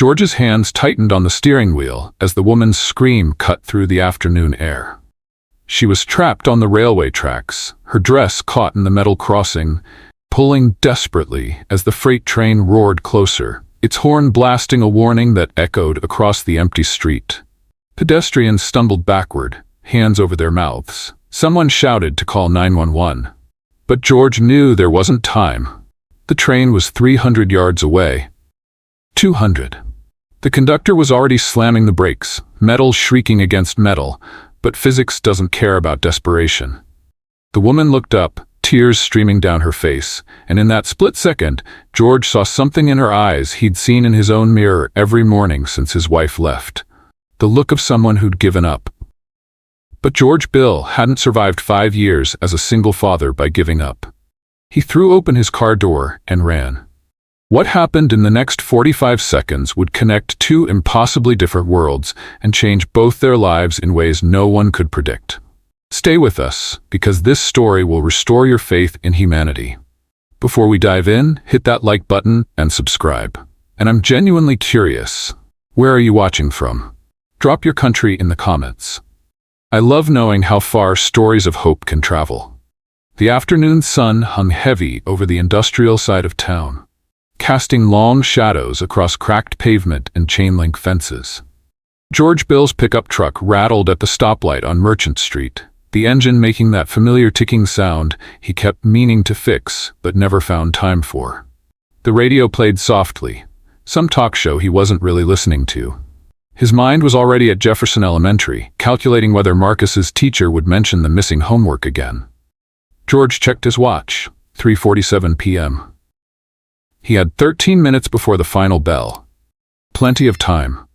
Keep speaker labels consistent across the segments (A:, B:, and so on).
A: George's hands tightened on the steering wheel as the woman's scream cut through the afternoon air. She was trapped on the railway tracks, her dress caught in the metal crossing, pulling desperately as the freight train roared closer, its horn blasting a warning that echoed across the empty street. Pedestrians stumbled backward, hands over their mouths. Someone shouted to call 911. But George knew there wasn't time. The train was 300 yards away. 200. The conductor was already slamming the brakes, metal shrieking against metal, but physics doesn't care about desperation. The woman looked up, tears streaming down her face, and in that split second, George saw something in her eyes he'd seen in his own mirror every morning since his wife left. The look of someone who'd given up. But George Bill hadn't survived 5 years as a single father by giving up. He threw open his car door and ran. What happened in the next 45 seconds would connect two impossibly different worlds and change both their lives in ways no one could predict. Stay with us, because this story will restore your faith in humanity. Before we dive in, hit that like button and subscribe. And I'm genuinely curious, where are you watching from? Drop your country in the comments. I love knowing how far stories of hope can travel. The afternoon sun hung heavy over the industrial side of town, casting long shadows across cracked pavement and chain-link fences. George Bill's pickup truck rattled at the stoplight on Merchant Street, the engine making that familiar ticking sound he kept meaning to fix but never found time for. The radio played softly, some talk show he wasn't really listening to. His mind was already at Jefferson Elementary, calculating whether Marcus's teacher would mention the missing homework again. George checked his watch, 3:47 p.m. He had 13 minutes before the final bell. Plenty of time.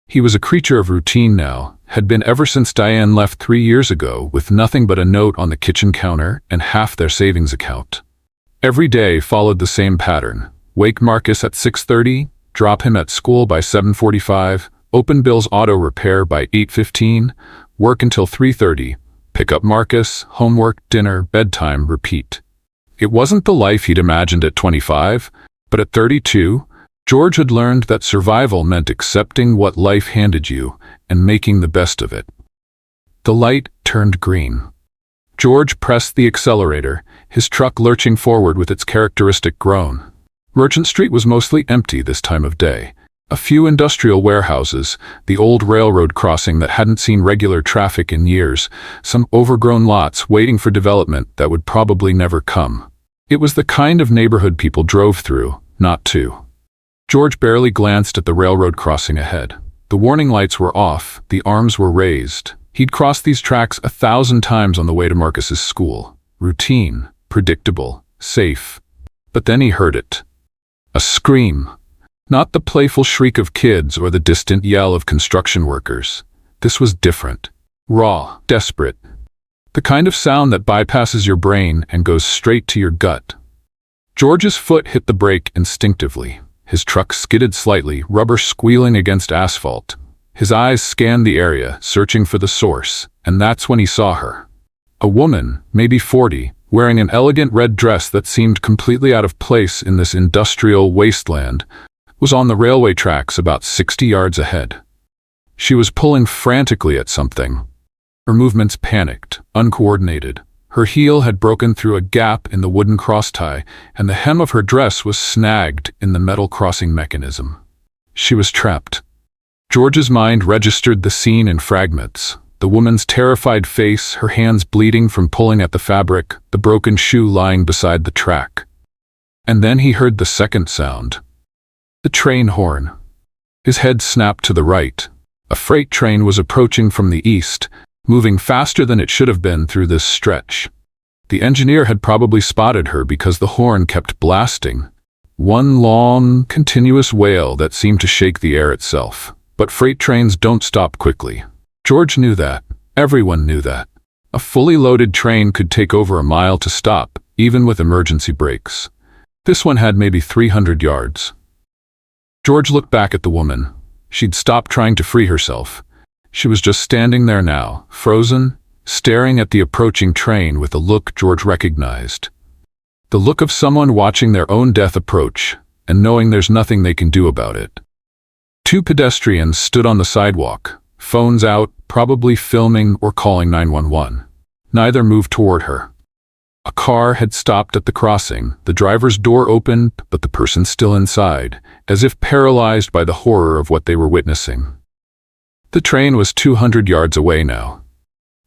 A: He was a creature of routine now, had been ever since Diane left 3 years ago with nothing but a note on the kitchen counter and half their savings account. Every day followed the same pattern. Wake Marcus at 6:30, drop him at school by 7:45, open Bill's auto repair by 8:15, work until 3:30, pick up Marcus, homework, dinner, bedtime, repeat. It wasn't the life he'd imagined at 25, but at 32, George had learned that survival meant accepting what life handed you and making the best of it. The light turned green. George pressed the accelerator, his truck lurching forward with its characteristic groan. Merchant Street was mostly empty this time of day. A few industrial warehouses, the old railroad crossing that hadn't seen regular traffic in years, some overgrown lots waiting for development that would probably never come. It was the kind of neighborhood people drove through, not to. George barely glanced at the railroad crossing ahead. The warning lights were off, the arms were raised. He'd crossed these tracks 1,000 times on the way to Marcus's school. Routine, predictable, safe. But then he heard it. A scream. Not the playful shriek of kids or the distant yell of construction workers. This was different. Raw, desperate. The kind of sound that bypasses your brain and goes straight to your gut. George's foot hit the brake instinctively. His truck skidded slightly, rubber squealing against asphalt. His eyes scanned the area, searching for the source, and that's when he saw her. A woman, maybe 40, wearing an elegant red dress that seemed completely out of place in this industrial wasteland, was on the railway tracks about 60 yards ahead. She was pulling frantically at something. Her movements panicked, uncoordinated. Her heel had broken through a gap in the wooden crosstie, and the hem of her dress was snagged in the metal crossing mechanism. She was trapped. George's mind registered the scene in fragments. The woman's terrified face, her hands bleeding from pulling at the fabric, the broken shoe lying beside the track. And then he heard the second sound. The train horn. His head snapped to the right. A freight train was approaching from the east, moving faster than it should have been through this stretch. The engineer had probably spotted her because the horn kept blasting. One long, continuous wail that seemed to shake the air itself. But freight trains don't stop quickly. George knew that. Everyone knew that. A fully loaded train could take over a mile to stop, even with emergency brakes. This one had maybe 300 yards. George looked back at the woman. She'd stopped trying to free herself. She was just standing there now, frozen, staring at the approaching train with a look George recognized. The look of someone watching their own death approach and knowing there's nothing they can do about it. Two pedestrians stood on the sidewalk, phones out, probably filming or calling 911. Neither moved toward her. A car had stopped at the crossing. The driver's door opened, but the person still inside, as if paralyzed by the horror of what they were witnessing. The train was 200 yards away now.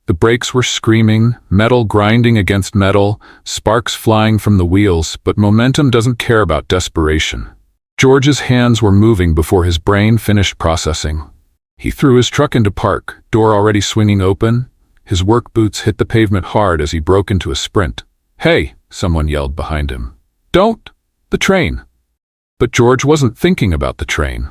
A: The brakes were screaming, metal grinding against metal, sparks flying from the wheels, but momentum doesn't care about desperation. George's hands were moving before his brain finished processing. He threw his truck into park, door already swinging open. His work boots hit the pavement hard as he broke into a sprint. "Hey!" someone yelled behind him. "Don't! The train!" But George wasn't thinking about the train.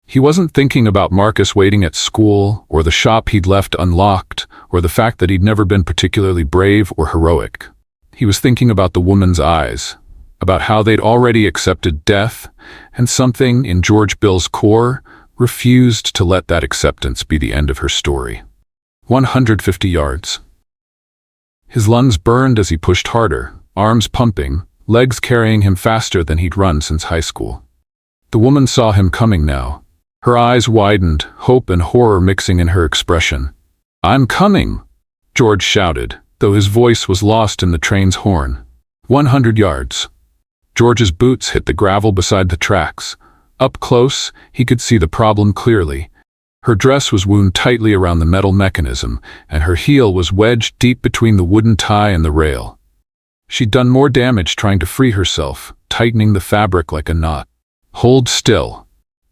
A: He wasn't thinking about Marcus waiting at school, or the shop he'd left unlocked, or the fact that he'd never been particularly brave or heroic. He was thinking about the woman's eyes, about how they'd already accepted death, and something in George Bill's core refused to let that acceptance be the end of her story. 150 yards. His lungs burned as he pushed harder, arms pumping, legs carrying him faster than he'd run since high school. The woman saw him coming now. Her eyes widened, hope and horror mixing in her expression. "I'm coming!" George shouted, though his voice was lost in the train's horn. 100 yards. George's boots hit the gravel beside the tracks. Up close, he could see the problem clearly. Her dress was wound tightly around the metal mechanism, and her heel was wedged deep between the wooden tie and the rail. She'd done more damage trying to free herself, tightening the fabric like a knot. "Hold still."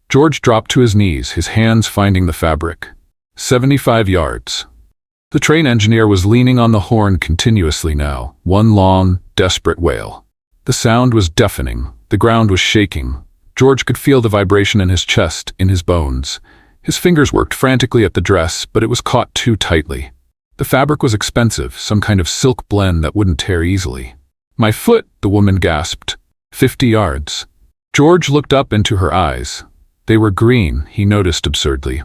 A: George dropped to his knees, his hands finding the fabric. 75 yards. The train engineer was leaning on the horn continuously now, one long, desperate wail. The sound was deafening. The ground was shaking. George could feel the vibration in his chest, in his bones. His fingers worked frantically at the dress, but it was caught too tightly. The fabric was expensive, some kind of silk blend that wouldn't tear easily. "My foot," the woman gasped. 50 yards. George looked up into her eyes. They were green, he noticed absurdly.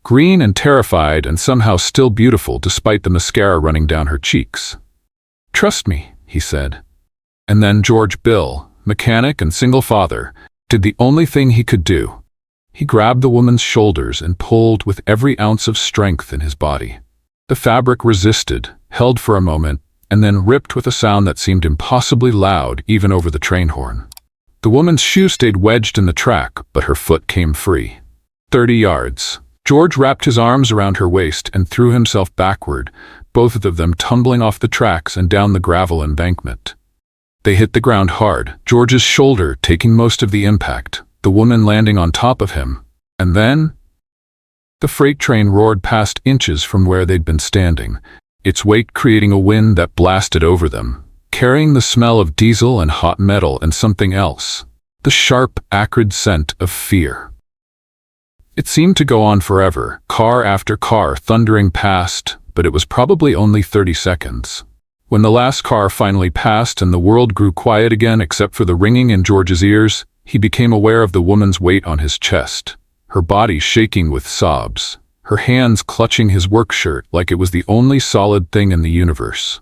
A: Green and terrified and somehow still beautiful despite the mascara running down her cheeks. "Trust me," he said. And then George Bill, mechanic and single father, did the only thing he could do. He grabbed the woman's shoulders and pulled with every ounce of strength in his body. The fabric resisted, held for a moment, and then ripped with a sound that seemed impossibly loud even over the train horn. The woman's shoe stayed wedged in the track, but her foot came free. 30 yards. George wrapped his arms around her waist and threw himself backward, both of them tumbling off the tracks and down the gravel embankment. They hit the ground hard, George's shoulder taking most of the impact, the woman landing on top of him. And then the freight train roared past inches from where they'd been standing, its weight creating a wind that blasted over them, carrying the smell of diesel and hot metal and something else, the sharp, acrid scent of fear. It seemed to go on forever, car after car thundering past, but it was probably only 30 seconds. When the last car finally passed and the world grew quiet again except for the ringing in George's ears, he became aware of the woman's weight on his chest, her body shaking with sobs, her hands clutching his work shirt like it was the only solid thing in the universe.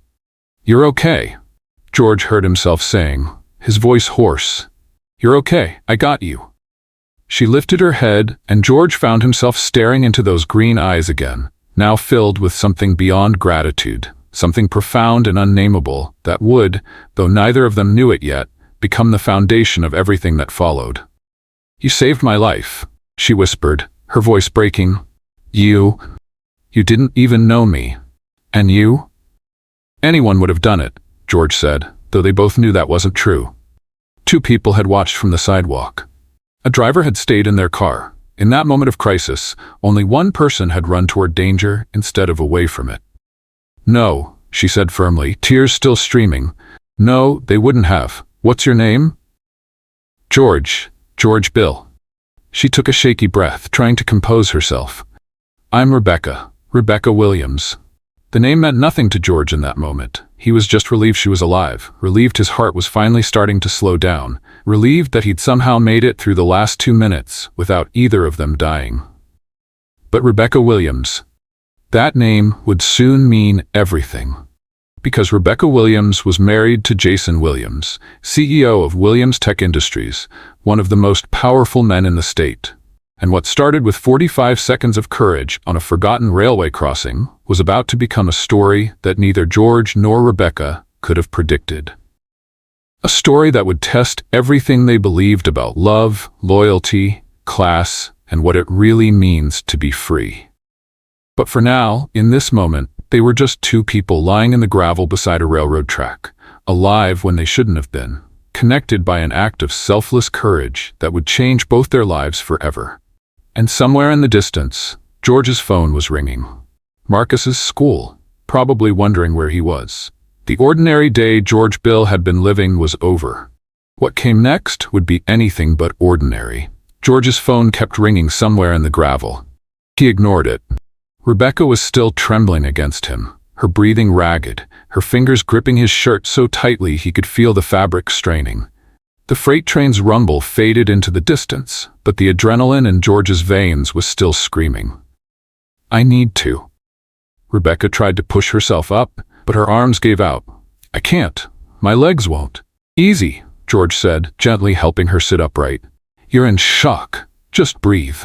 A: "You're okay," George heard himself saying, his voice hoarse. "You're okay, I got you." She lifted her head, and George found himself staring into those green eyes again, now filled with something beyond gratitude, something profound and unnameable that would, though neither of them knew it yet, become the foundation of everything that followed. "You saved my life," she whispered, her voice breaking. You didn't even know me. And you?" "Anyone would have done it," George said, though they both knew that wasn't true. Two people had watched from the sidewalk. A driver had stayed in their car. In that moment of crisis, only one person had run toward danger instead of away from it. "No," she said firmly, tears still streaming. "No, they wouldn't have. What's your name?" George Bill." She took a shaky breath, trying to compose herself. "I'm Rebecca Williams." The name meant nothing to George in that moment. He was just relieved she was alive, relieved his heart was finally starting to slow down, relieved that he'd somehow made it through the last 2 minutes without either of them dying. But Rebecca Williams, that name would soon mean everything. Because Rebecca Williams was married to Jason Williams, CEO of Williams Tech Industries, one of the most powerful men in the state. And what started with 45 seconds of courage on a forgotten railway crossing was about to become a story that neither George nor Rebecca could have predicted. A story that would test everything they believed about love, loyalty, class, and what it really means to be free. But for now, in this moment, they were just two people lying in the gravel beside a railroad track, alive when they shouldn't have been, connected by an act of selfless courage that would change both their lives forever. And somewhere in the distance, George's phone was ringing. Marcus's school, probably wondering where he was. The ordinary day George Bill had been living was over. What came next would be anything but ordinary. George's phone kept ringing somewhere in the gravel. He ignored it. Rebecca was still trembling against him, her breathing ragged, her fingers gripping his shirt so tightly he could feel the fabric straining. The freight train's rumble faded into the distance, but the adrenaline in George's veins was still screaming. "I need to." Rebecca tried to push herself up, but her arms gave out. "I can't. My legs won't." "Easy," George said, gently helping her sit upright. "You're in shock. Just breathe."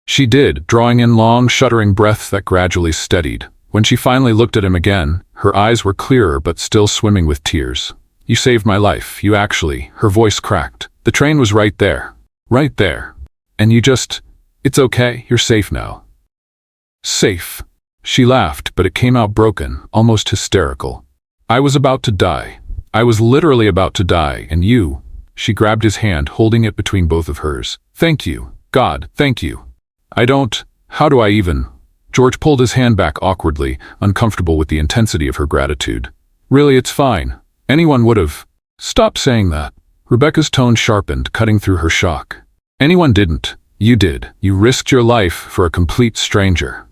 A: She did, drawing in long, shuddering breaths that gradually steadied. When she finally looked at him again, her eyes were clearer but still swimming with tears. "You saved my life. You actually," her voice cracked. "The train was right there. Right there. And you just, it's okay, you're safe now." Safe. She laughed, but it came out broken, almost hysterical. "I was about to die. I was literally about to die, and you." She grabbed his hand, holding it between both of hers. "Thank you. God, thank you. How do I even?" George pulled his hand back awkwardly, uncomfortable with the intensity of her gratitude. "Really, it's fine. Anyone would have." "Stop saying that." Rebecca's tone sharpened, cutting through her shock. "Anyone didn't. You did. You risked your life for a complete stranger."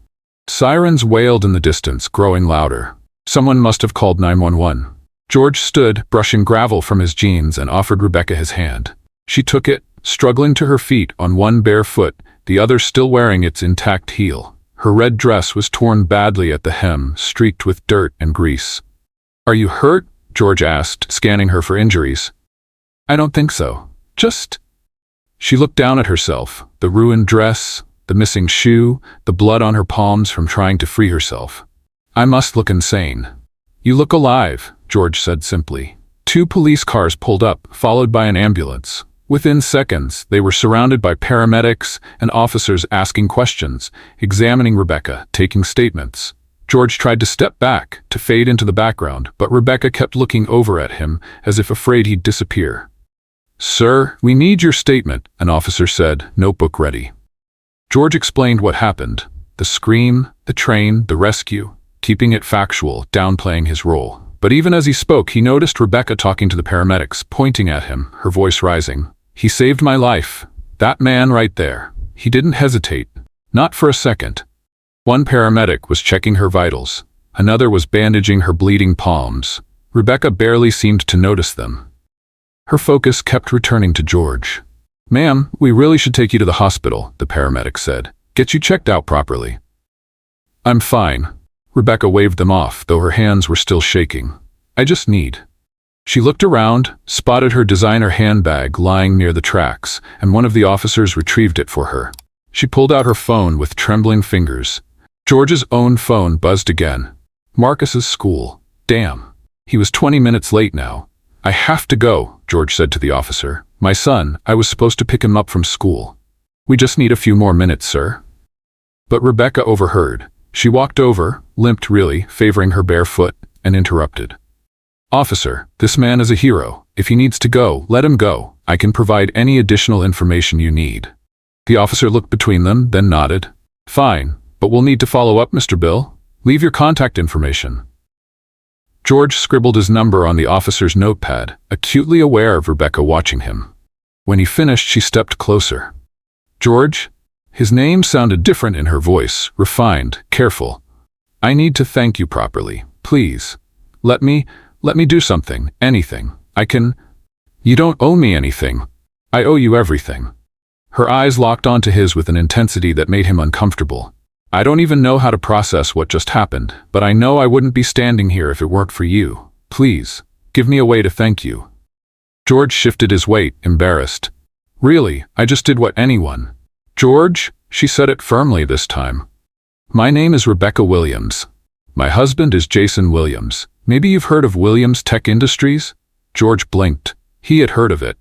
A: Sirens wailed in the distance, growing louder. Someone must have called 911. George stood, brushing gravel from his jeans, and offered Rebecca his hand. She took it, struggling to her feet on one bare foot, the other still wearing its intact heel. Her red dress was torn badly at the hem, streaked with dirt and grease. "Are you hurt?" George asked, scanning her for injuries. "I don't think so. Just..." She looked down at herself, the ruined dress, the missing shoe, the blood on her palms from trying to free herself. "I must look insane." "You look alive," George said simply. Two police cars pulled up, followed by an ambulance. Within seconds, they were surrounded by paramedics and officers asking questions, examining Rebecca, taking statements. George tried to step back, to fade into the background, but Rebecca kept looking over at him, as if afraid he'd disappear. "Sir, we need your statement," an officer said, notebook ready. George explained what happened. The scream, the train, the rescue, keeping it factual, downplaying his role. But even as he spoke, he noticed Rebecca talking to the paramedics, pointing at him, her voice rising. "He saved my life. That man right there. He didn't hesitate. Not for a second." One paramedic was checking her vitals. Another was bandaging her bleeding palms. Rebecca barely seemed to notice them. Her focus kept returning to George. "Ma'am, we really should take you to the hospital," the paramedic said. "Get you checked out properly." "I'm fine." Rebecca waved them off, though her hands were still shaking. "I just need..." She looked around, spotted her designer handbag lying near the tracks, and one of the officers retrieved it for her. She pulled out her phone with trembling fingers. George's own phone buzzed again. Marcus's school. Damn. He was 20 minutes late now. "I have to go," George said to the officer. "My son, I was supposed to pick him up from school." "We just need a few more minutes, sir." But Rebecca overheard. She walked over, limped really, favoring her bare foot, and interrupted. "Officer, this man is a hero. If he needs to go, let him go. I can provide any additional information you need." The officer looked between them, then nodded. "Fine, but we'll need to follow up, Mr. Bill. Leave your contact information." George scribbled his number on the officer's notepad, acutely aware of Rebecca watching him. When he finished, she stepped closer. "George?" His name sounded different in her voice, refined, careful. "I need to thank you properly. Please. Let me do something, anything. I can..." "You don't owe me anything. I owe you everything." Her eyes locked onto his with an intensity that made him uncomfortable. "I don't even know how to process what just happened, but I know I wouldn't be standing here if it weren't for you. Please, give me a way to thank you." George shifted his weight, embarrassed. "Really, I just did what anyone..." "George," she said it firmly this time. "My name is Rebecca Williams. My husband is Jason Williams. Maybe you've heard of Williams Tech Industries?" George blinked. He had heard of it.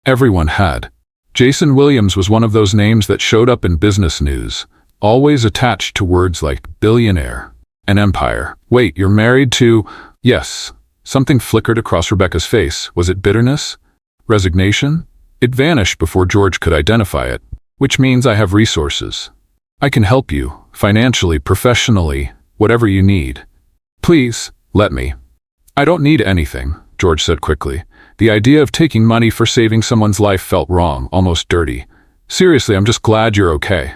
A: Everyone had. Jason Williams was one of those names that showed up in business news, always attached to words like billionaire and empire. "Wait, you're married to—" "Yes." Something flickered across Rebecca's face. Was it bitterness? Resignation? It vanished before George could identify it. "Which means I have resources. I can help you, financially, professionally, whatever you need. Please, let me." "I don't need anything," George said quickly. The idea of taking money for saving someone's life felt wrong, almost dirty. "Seriously, I'm just glad you're okay."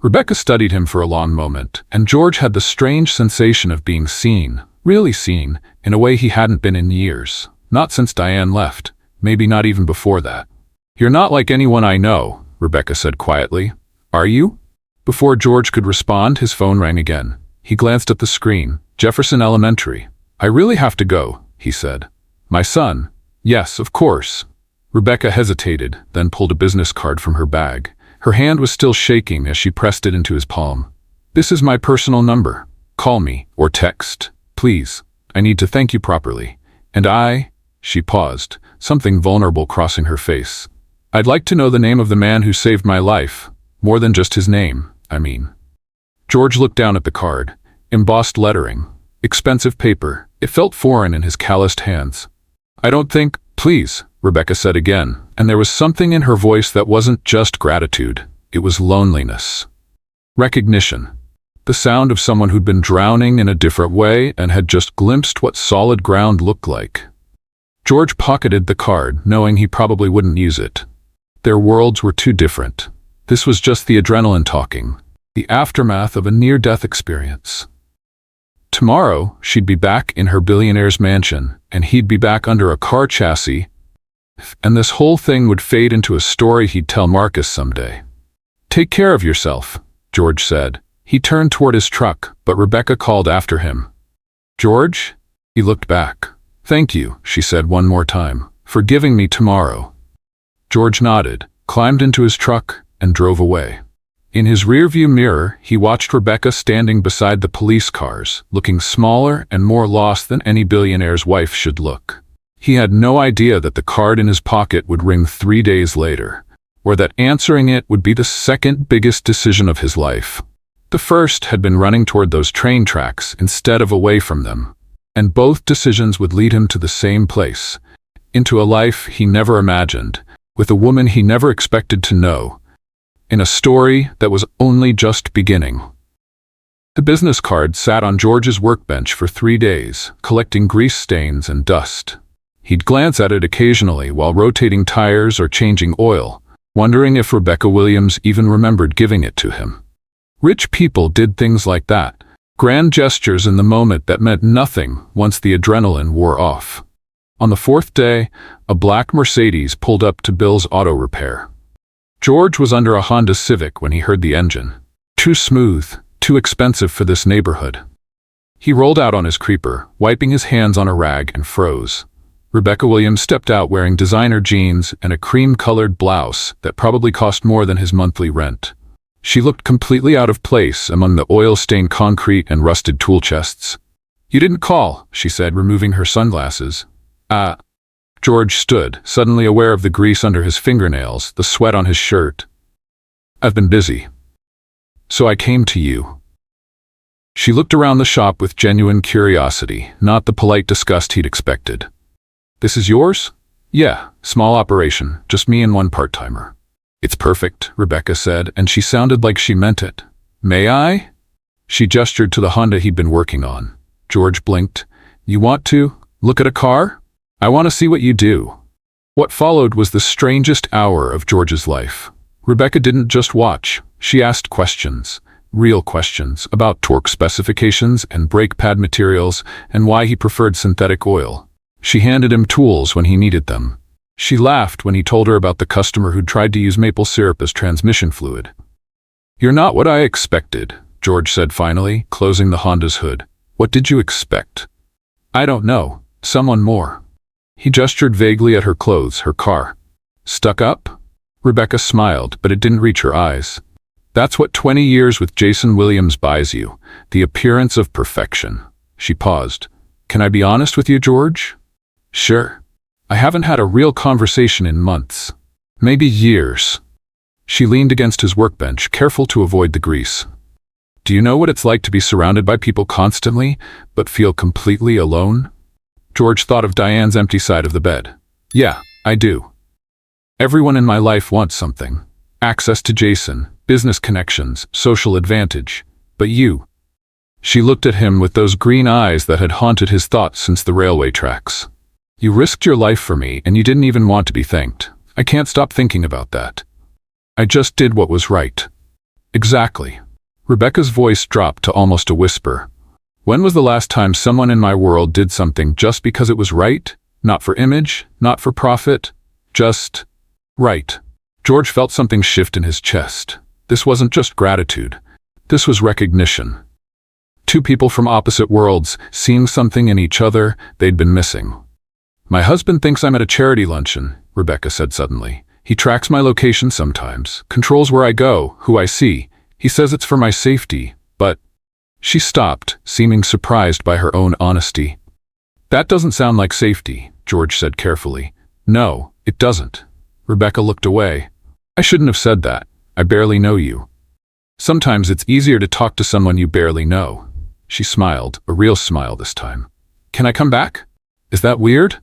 A: Rebecca studied him for a long moment, and George had the strange sensation of being seen, really seen, in a way he hadn't been in years. Not since Diane left, maybe not even before that. "You're not like anyone I know," Rebecca said quietly. "Are you?" Before George could respond, his phone rang again. He glanced at the screen. Jefferson Elementary. "I really have to go," he said. "My son." "Yes, of course." Rebecca hesitated, then pulled a business card from her bag. Her hand was still shaking as she pressed it into his palm. "This is my personal number. Call me, or text, please. I need to thank you properly. And she paused, something vulnerable crossing her face. "I'd like to know the name of the man who saved my life. More than just his name, I mean." George looked down at the card. Embossed lettering. Expensive paper. It felt foreign in his calloused hands. "I don't think—" "Please," Rebecca said again, and there was something in her voice that wasn't just gratitude. It was loneliness. Recognition. The sound of someone who'd been drowning in a different way and had just glimpsed what solid ground looked like. George pocketed the card, knowing he probably wouldn't use it. Their worlds were too different. This was just the adrenaline talking, the aftermath of a near-death experience. Tomorrow, she'd be back in her billionaire's mansion, and he'd be back under a car chassis, and this whole thing would fade into a story he'd tell Marcus someday. "Take care of yourself," George said. He turned toward his truck, but Rebecca called after him. "George?" He looked back. "Thank you," she said one more time, "for giving me tomorrow." George nodded, climbed into his truck, and drove away. In his rearview mirror, he watched Rebecca standing beside the police cars, looking smaller and more lost than any billionaire's wife should look. He had no idea that the card in his pocket would ring 3 days later, or that answering it would be the second biggest decision of his life. The first had been running toward those train tracks instead of away from them, and both decisions would lead him to the same place, into a life he never imagined, with a woman he never expected to know, in a story that was only just beginning. The business card sat on George's workbench for 3 days, collecting grease stains and dust. He'd glance at it occasionally while rotating tires or changing oil, wondering if Rebecca Williams even remembered giving it to him. Rich people did things like that, grand gestures in the moment that meant nothing once the adrenaline wore off. On the 4th day, a black Mercedes pulled up to Bill's auto repair. George was under a Honda Civic when he heard the engine. Too smooth, too expensive for this neighborhood. He rolled out on his creeper, wiping his hands on a rag, and froze. Rebecca Williams stepped out wearing designer jeans and a cream-colored blouse that probably cost more than his monthly rent. She looked completely out of place among the oil-stained concrete and rusted tool chests. "You didn't call," she said, removing her sunglasses. George stood, suddenly aware of the grease under his fingernails, the sweat on his shirt. "I've been busy. So I came to you." She looked around the shop with genuine curiosity, not the polite disgust he'd expected. "This is yours?" "Yeah, small operation, just me and one part-timer." "It's perfect," Rebecca said, and she sounded like she meant it. "May I?" She gestured to the Honda he'd been working on. George blinked. "You want to look at a car? I want to see what you do." What followed was the strangest hour of George's life. Rebecca didn't just watch. She asked questions, real questions, about torque specifications and brake pad materials and why he preferred synthetic oil. She handed him tools when he needed them. She laughed when he told her about the customer who'd tried to use maple syrup as transmission fluid. "You're not what I expected," George said finally, closing the Honda's hood. "What did you expect?" "I don't know. Someone more." He gestured vaguely at her clothes, her car. "Stuck up?" Rebecca smiled, but it didn't reach her eyes. That's what 20 years with Jason Williams buys you, the appearance of perfection. She paused. Can I be honest with you, George? Sure. I haven't had a real conversation in months. Maybe years. She leaned against his workbench, careful to avoid the grease. Do you know what it's like to be surrounded by people constantly, but feel completely alone? George thought of Diane's empty side of the bed. Yeah, I do. Everyone in my life wants something. Access to Jason, business connections, social advantage. But you. She looked at him with those green eyes that had haunted his thoughts since the railway tracks. You risked your life for me, and you didn't even want to be thanked. I can't stop thinking about that. I just did what was right. Exactly. Rebecca's voice dropped to almost a whisper. When was the last time someone in my world did something just because it was right? Not for image, not for profit, just right. George felt something shift in his chest. This wasn't just gratitude. This was recognition. Two people from opposite worlds, seeing something in each other they'd been missing. My husband thinks I'm at a charity luncheon, Rebecca said suddenly. He tracks my location sometimes, controls where I go, who I see. He says it's for my safety, but... She stopped, seeming surprised by her own honesty. That doesn't sound like safety, George said carefully. No, it doesn't. Rebecca looked away. I shouldn't have said that. I barely know you. Sometimes it's easier to talk to someone you barely know. She smiled, a real smile this time. Can I come back? Is that weird?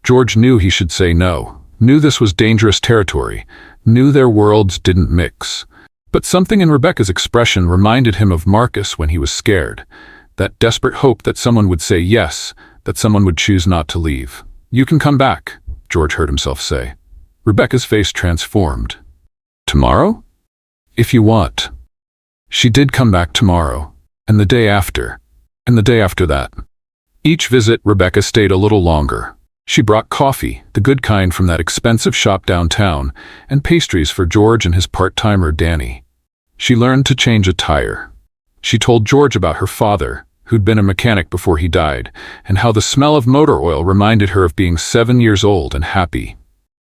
A: George knew he should say no, knew this was dangerous territory, knew their worlds didn't mix. But something in Rebecca's expression reminded him of Marcus when he was scared, that desperate hope that someone would say yes, that someone would choose not to leave. You can come back, George heard himself say. Rebecca's face transformed. Tomorrow? If you want. She did come back tomorrow, and the day after, and the day after that. Each visit, Rebecca stayed a little longer. She brought coffee, the good kind from that expensive shop downtown, and pastries for George and his part-timer Danny. She learned to change a tire. She told George about her father, who'd been a mechanic before he died, and how the smell of motor oil reminded her of being 7 years old and happy.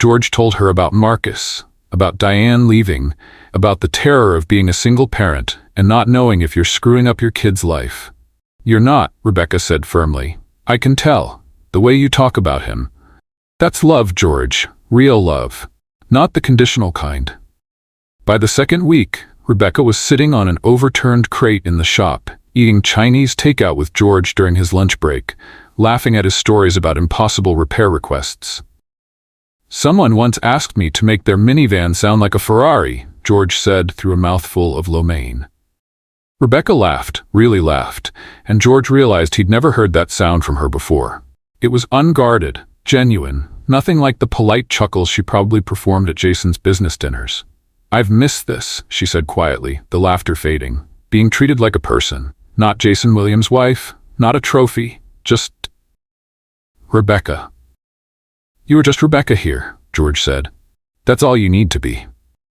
A: George told her about Marcus, about Diane leaving, about the terror of being a single parent and not knowing if you're screwing up your kid's life. You're not, Rebecca said firmly. I can tell. The way you talk about him. That's love, George. Real love. Not the conditional kind. By the second week, Rebecca was sitting on an overturned crate in the shop, eating Chinese takeout with George during his lunch break, laughing at his stories about impossible repair requests. Someone once asked me to make their minivan sound like a Ferrari, George said through a mouthful of lo mein. Rebecca laughed, really laughed, and George realized he'd never heard that sound from her before. It was unguarded, genuine, nothing like the polite chuckles she probably performed at Jason's business dinners. I've missed this, she said quietly, the laughter fading. Being treated like a person, not Jason Williams' wife, not a trophy, just Rebecca. You were just Rebecca here, George said. That's all you need to be.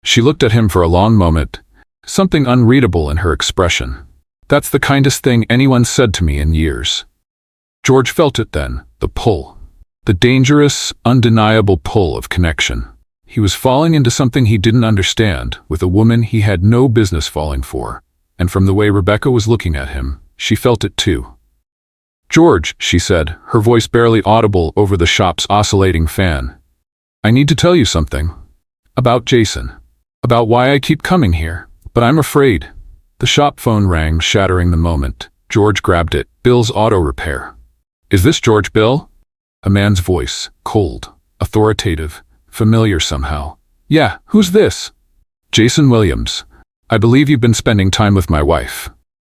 A: She looked at him for a long moment, something unreadable in her expression. That's the kindest thing anyone said to me in years. George felt it then, the pull. The dangerous, undeniable pull of connection. He was falling into something he didn't understand, with a woman he had no business falling for. And from the way Rebecca was looking at him, she felt it too. George, she said, her voice barely audible over the shop's oscillating fan. I need to tell you something. About Jason. About why I keep coming here. But I'm afraid. The shop phone rang, shattering the moment. George grabbed it. Bill's auto repair. Is this George Bill? A man's voice, cold, authoritative, familiar somehow. Yeah, who's this? Jason Williams. I believe you've been spending time with my wife.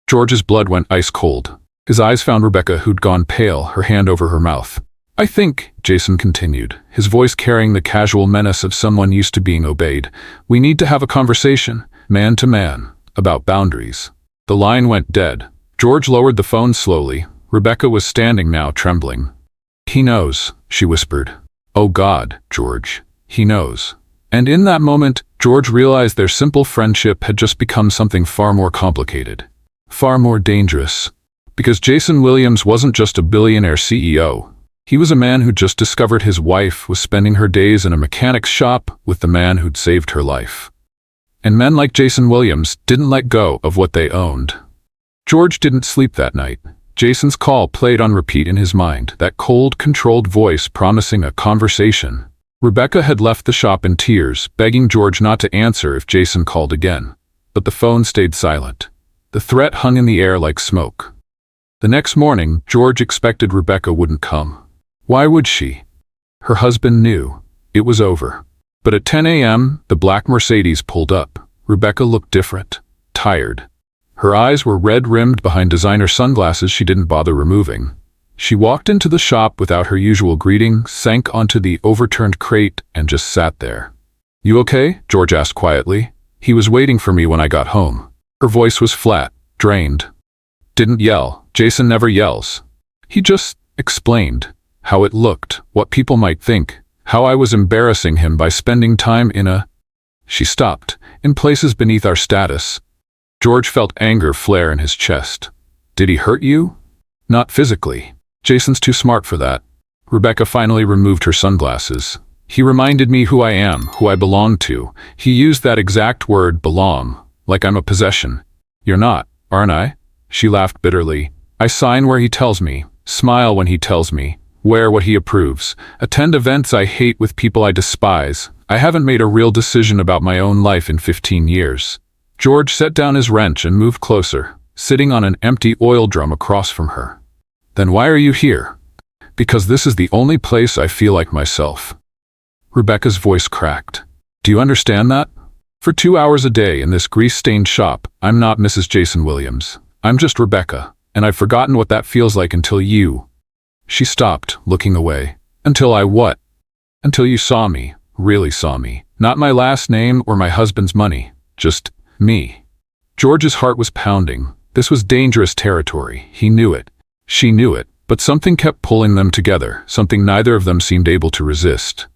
A: George's blood went ice cold. His eyes found Rebecca, who'd gone pale, her hand over her mouth. I think, Jason continued, his voice carrying the casual menace of someone used to being obeyed, we need to have a conversation, man to man, about boundaries. The line went dead. George lowered the phone slowly. Rebecca was standing now, trembling. He knows, she whispered. Oh God, George. He knows. And in that moment, George realized their simple friendship had just become something far more complicated. Far more dangerous. Because Jason Williams wasn't just a billionaire CEO. He was a man who'd just discovered his wife was spending her days in a mechanic's shop with the man who'd saved her life. And men like Jason Williams didn't let go of what they owned. George didn't sleep that night. Jason's call played on repeat in his mind, that cold, controlled voice promising a conversation. Rebecca had left the shop in tears, begging George not to answer if Jason called again. But the phone stayed silent. The threat hung in the air like smoke. The next morning, George expected Rebecca wouldn't come. Why would she? Her husband knew. It was over. But at 10 a.m., the black Mercedes pulled up. Rebecca looked different, tired. Her eyes were red-rimmed behind designer sunglasses she didn't bother removing. She walked into the shop without her usual greeting, sank onto the overturned crate, and just sat there. "You okay?" George asked quietly. "He was waiting for me when I got home." Her voice was flat, drained. Didn't yell. Jason never yells. He just explained how it looked, what people might think, how I was embarrassing him by spending time in a... She stopped, in places beneath our status. George felt anger flare in his chest. Did he hurt you? Not physically. Jason's too smart for that. Rebecca finally removed her sunglasses. He reminded me who I am, who I belong to. He used that exact word, belong, like I'm a possession. You're not, aren't I? She laughed bitterly. I sign where he tells me, smile when he tells me, wear what he approves, attend events I hate with people I despise. I haven't made a real decision about my own life in 15 years. George set down his wrench and moved closer, sitting on an empty oil drum across from her. Then why are you here? Because this is the only place I feel like myself. Rebecca's voice cracked. Do you understand that? For 2 hours a day in this grease-stained shop, I'm not Mrs. Jason Williams. I'm just Rebecca, and I've forgotten what that feels like until you. She stopped, looking away. Until I what? Until you saw me, really saw me. Not my last name or my husband's money, just me. George's heart was pounding. This was dangerous territory. He knew it. She knew it, but something kept pulling them together, something neither of them seemed able to resist.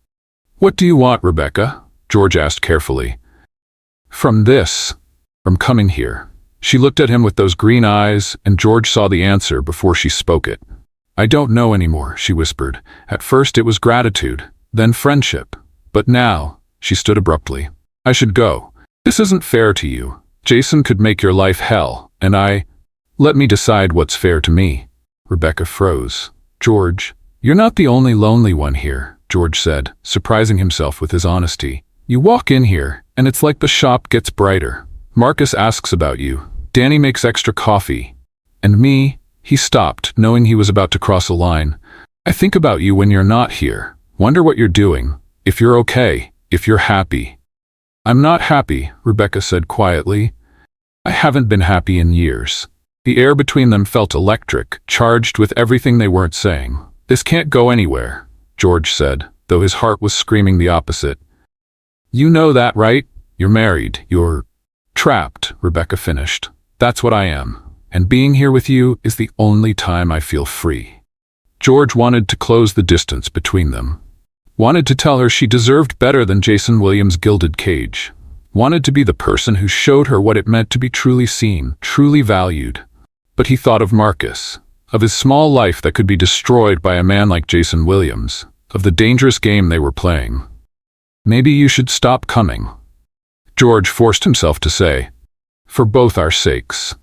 A: What do you want, Rebecca? George asked carefully. From coming here. She looked at him with those green eyes, and George saw the answer before she spoke it. I don't know anymore, she whispered. At first it was gratitude, then friendship. But now, she stood abruptly. I should go. This isn't fair to you. Jason could make your life hell, and let me decide what's fair to me. Rebecca froze. George, you're not the only lonely one here, George said, surprising himself with his honesty. You walk in here, and it's like the shop gets brighter. Marcus asks about you. Danny makes extra coffee. And me, he stopped, knowing he was about to cross a line. I think about you when you're not here. Wonder what you're doing. If you're okay. If you're happy. I'm not happy, Rebecca said quietly. I haven't been happy in years. The air between them felt electric, charged with everything they weren't saying. This can't go anywhere, George said, though his heart was screaming the opposite. You know that, right? You're married. You're trapped, Rebecca finished. That's what I am. And being here with you is the only time I feel free. George wanted to close the distance between them. Wanted to tell her she deserved better than Jason Williams' gilded cage. Wanted to be the person who showed her what it meant to be truly seen, truly valued. But he thought of Marcus, of his small life that could be destroyed by a man like Jason Williams, of the dangerous game they were playing. Maybe you should stop coming. George forced himself to say, for both our sakes.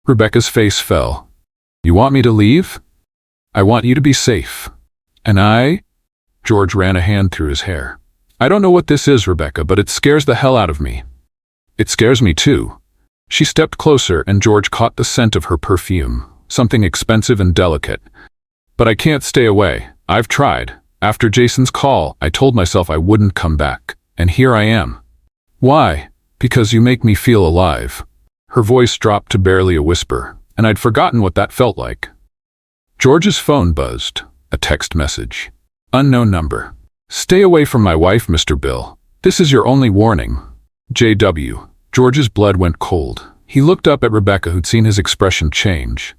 A: Rebecca's face fell. You want me to leave? I want you to be safe. And I? George ran a hand through his hair. I don't know what this is, Rebecca, but it scares the hell out of me. It scares me too. She stepped closer and George caught the scent of her perfume, something expensive and delicate. But I can't stay away. I've tried. After Jason's call, I told myself I wouldn't come back. And here I am. Why? Because you make me feel alive. Her voice dropped to barely a whisper, and I'd forgotten what that felt like. George's phone buzzed. A text message. Unknown number. Stay away from my wife, Mr. Bill. This is your only warning. J.W. George's blood went cold. He looked up at Rebecca, who'd seen his expression change.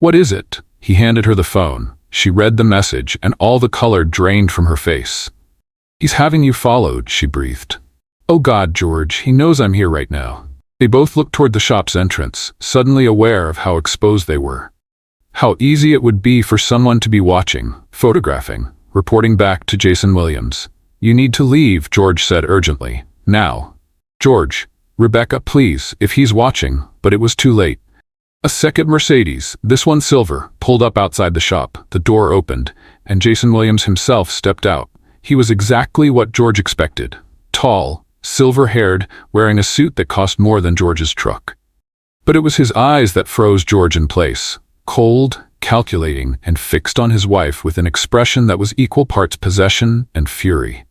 A: What is it? He handed her the phone. She read the message, and all the color drained from her face. He's having you followed, she breathed. Oh God, George, he knows I'm here right now. They both looked toward the shop's entrance, suddenly aware of how exposed they were. How easy it would be for someone to be watching, photographing, reporting back to Jason Williams. "You need to leave," George said urgently. "Now." "George, Rebecca, please, if he's watching," but it was too late. A second Mercedes, this one silver, pulled up outside the shop. The door opened, and Jason Williams himself stepped out. He was exactly what George expected. Tall, silver-haired, wearing a suit that cost more than George's truck. But it was his eyes that froze George in place. Cold, calculating, and fixed on his wife with an expression that was equal parts possession and fury.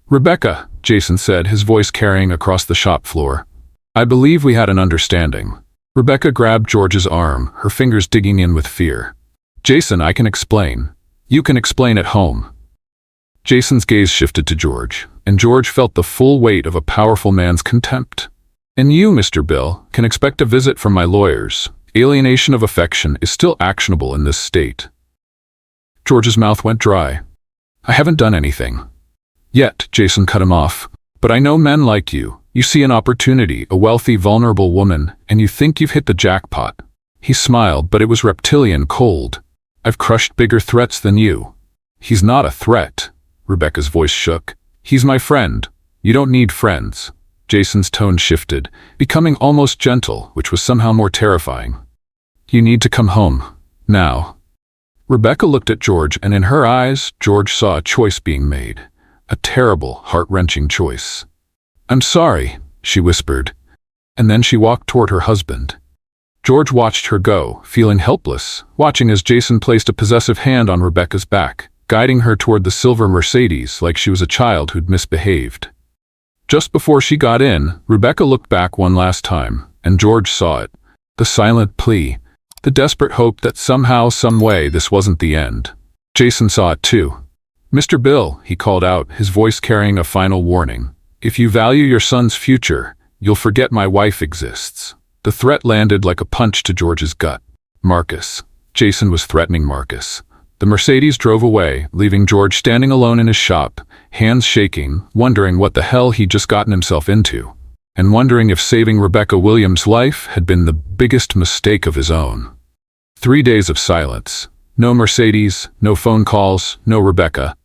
A: "Rebecca," Jason said, his voice carrying across the shop floor. "I believe we had an understanding." Rebecca grabbed George's arm, her fingers digging in with fear. "Jason, I can explain. You can explain at home." Jason's gaze shifted to George, and George felt the full weight of a powerful man's contempt. "And you, Mr. Bill, can expect a visit from my lawyers. Alienation of affection is still actionable in this state." George's mouth went dry. "I haven't done anything." "Yet," Jason cut him off. "But I know men like you. You see an opportunity, a wealthy, vulnerable woman, and you think you've hit the jackpot." He smiled, but it was reptilian cold. "I've crushed bigger threats than you." "He's not a threat." Rebecca's voice shook. "He's my friend. You don't need friends." Jason's tone shifted, becoming almost gentle, which was somehow more terrifying. "You need to come home. Now." Rebecca looked at George, and in her eyes, George saw a choice being made. A terrible, heart-wrenching choice. "I'm sorry," she whispered, and then she walked toward her husband. George watched her go, feeling helpless, watching as Jason placed a possessive hand on Rebecca's back, guiding her toward the silver Mercedes like she was a child who'd misbehaved. Just before she got in, Rebecca looked back one last time, and George saw it. The silent plea, the desperate hope that somehow, some way, this wasn't the end. Jason saw it too. "Mr. Bill," he called out, his voice carrying a final warning. "If you value your son's future, you'll forget my wife exists." The threat landed like a punch to George's gut. Marcus. Jason was threatening Marcus. The Mercedes drove away, leaving George standing alone in his shop, hands shaking, wondering what the hell he'd just gotten himself into, and wondering if saving Rebecca Williams' life had been the biggest mistake of his own. 3 days of silence. No Mercedes, no phone calls, no Rebecca.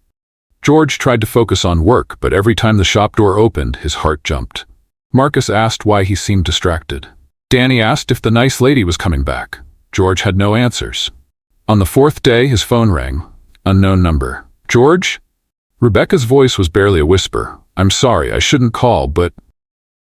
A: George tried to focus on work, but every time the shop door opened, his heart jumped. Marcus asked why he seemed distracted. Danny asked if the nice lady was coming back. George had no answers. On the 4th day, his phone rang. Unknown number. "George?" Rebecca's voice was barely a whisper. "I'm sorry, I shouldn't call, but—"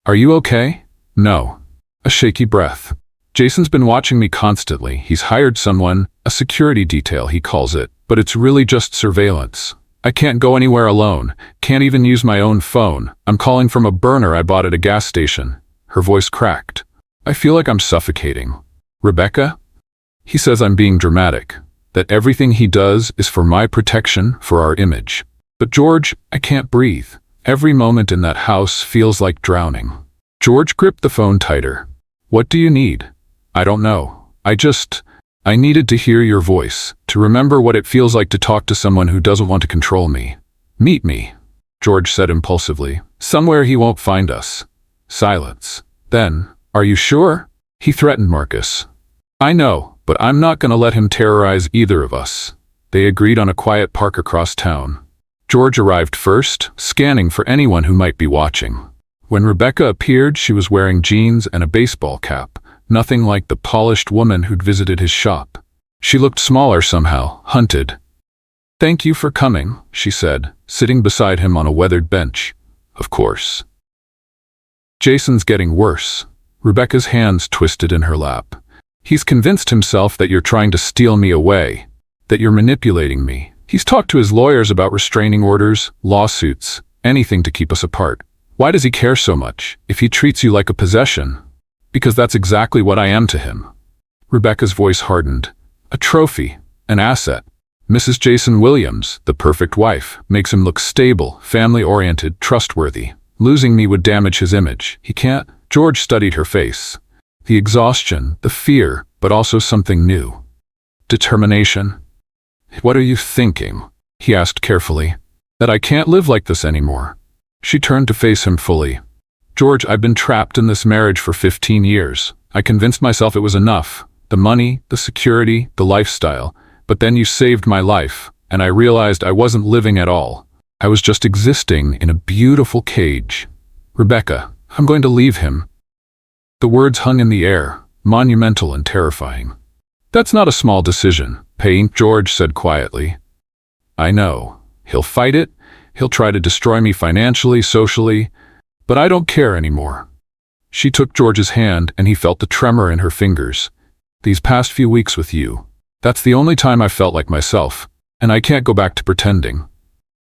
A: "Are you okay?" "No." A shaky breath. "Jason's been watching me constantly. He's hired someone, a security detail, he calls it, but it's really just surveillance. I can't go anywhere alone, can't even use my own phone. I'm calling from a burner I bought at a gas station." Her voice cracked. "I feel like I'm suffocating." "Rebecca?" "He says I'm being dramatic, that everything he does is for my protection, for our image. But George, I can't breathe. Every moment in that house feels like drowning." George gripped the phone tighter. "What do you need?" "I don't know. I needed to hear your voice, to remember what it feels like to talk to someone who doesn't want to control me." "Meet me," George said impulsively. "Somewhere he won't find us." Silence. Then, "Are you sure?" He threatened Marcus. "I know, but I'm not going to let him terrorize either of us." They agreed on a quiet park across town. George arrived first, scanning for anyone who might be watching. When Rebecca appeared, she was wearing jeans and a baseball cap, nothing like the polished woman who'd visited his shop. She looked smaller somehow, hunted. "Thank you for coming," she said, sitting beside him on a weathered bench. "Of course." "Jason's getting worse." Rebecca's hands twisted in her lap. "He's convinced himself that you're trying to steal me away, that you're manipulating me. He's talked to his lawyers about restraining orders, lawsuits, anything to keep us apart. Why does he care so much, if he treats you like a possession?" "Because that's exactly what I am to him." Rebecca's voice hardened. "A trophy, an asset. Mrs. Jason Williams, the perfect wife, makes him look stable, family-oriented, trustworthy. Losing me would damage his image. He can't—" George studied her face. The exhaustion, the fear, but also something new. Determination. "What are you thinking?" he asked carefully. "That I can't live like this anymore." She turned to face him fully. "George, I've been trapped in this marriage for 15 years. I convinced myself it was enough. The money, the security, the lifestyle. But then you saved my life, and I realized I wasn't living at all. I was just existing in a beautiful cage. Rebecca, I'm going to leave him." The words hung in the air, monumental and terrifying. "That's not a small decision," George said quietly. "I know. He'll fight it. He'll try to destroy me financially, socially. But I don't care anymore." She took George's hand, and he felt the tremor in her fingers. "These past few weeks with you, that's the only time I felt like myself, and I can't go back to pretending."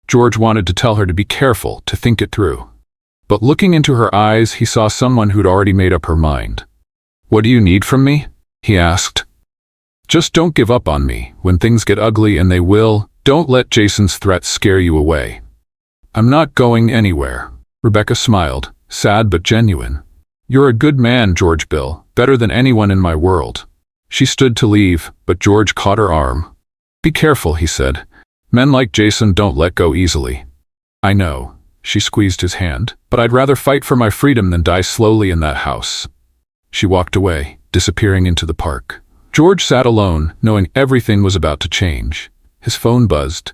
A: George wanted to tell her to be careful, to think it through. But looking into her eyes, he saw someone who'd already made up her mind. "What do you need from me?" he asked. "Just don't give up on me. When things get ugly, and they will, don't let Jason's threats scare you away." "I'm not going anywhere." Rebecca smiled, sad but genuine. "You're a good man, George Bill, better than anyone in my world." She stood to leave, but George caught her arm. "Be careful," he said. "Men like Jason don't let go easily." "I know." She squeezed his hand. "But I'd rather fight for my freedom than die slowly in that house." She walked away, disappearing into the park. George sat alone, knowing everything was about to change. His phone buzzed.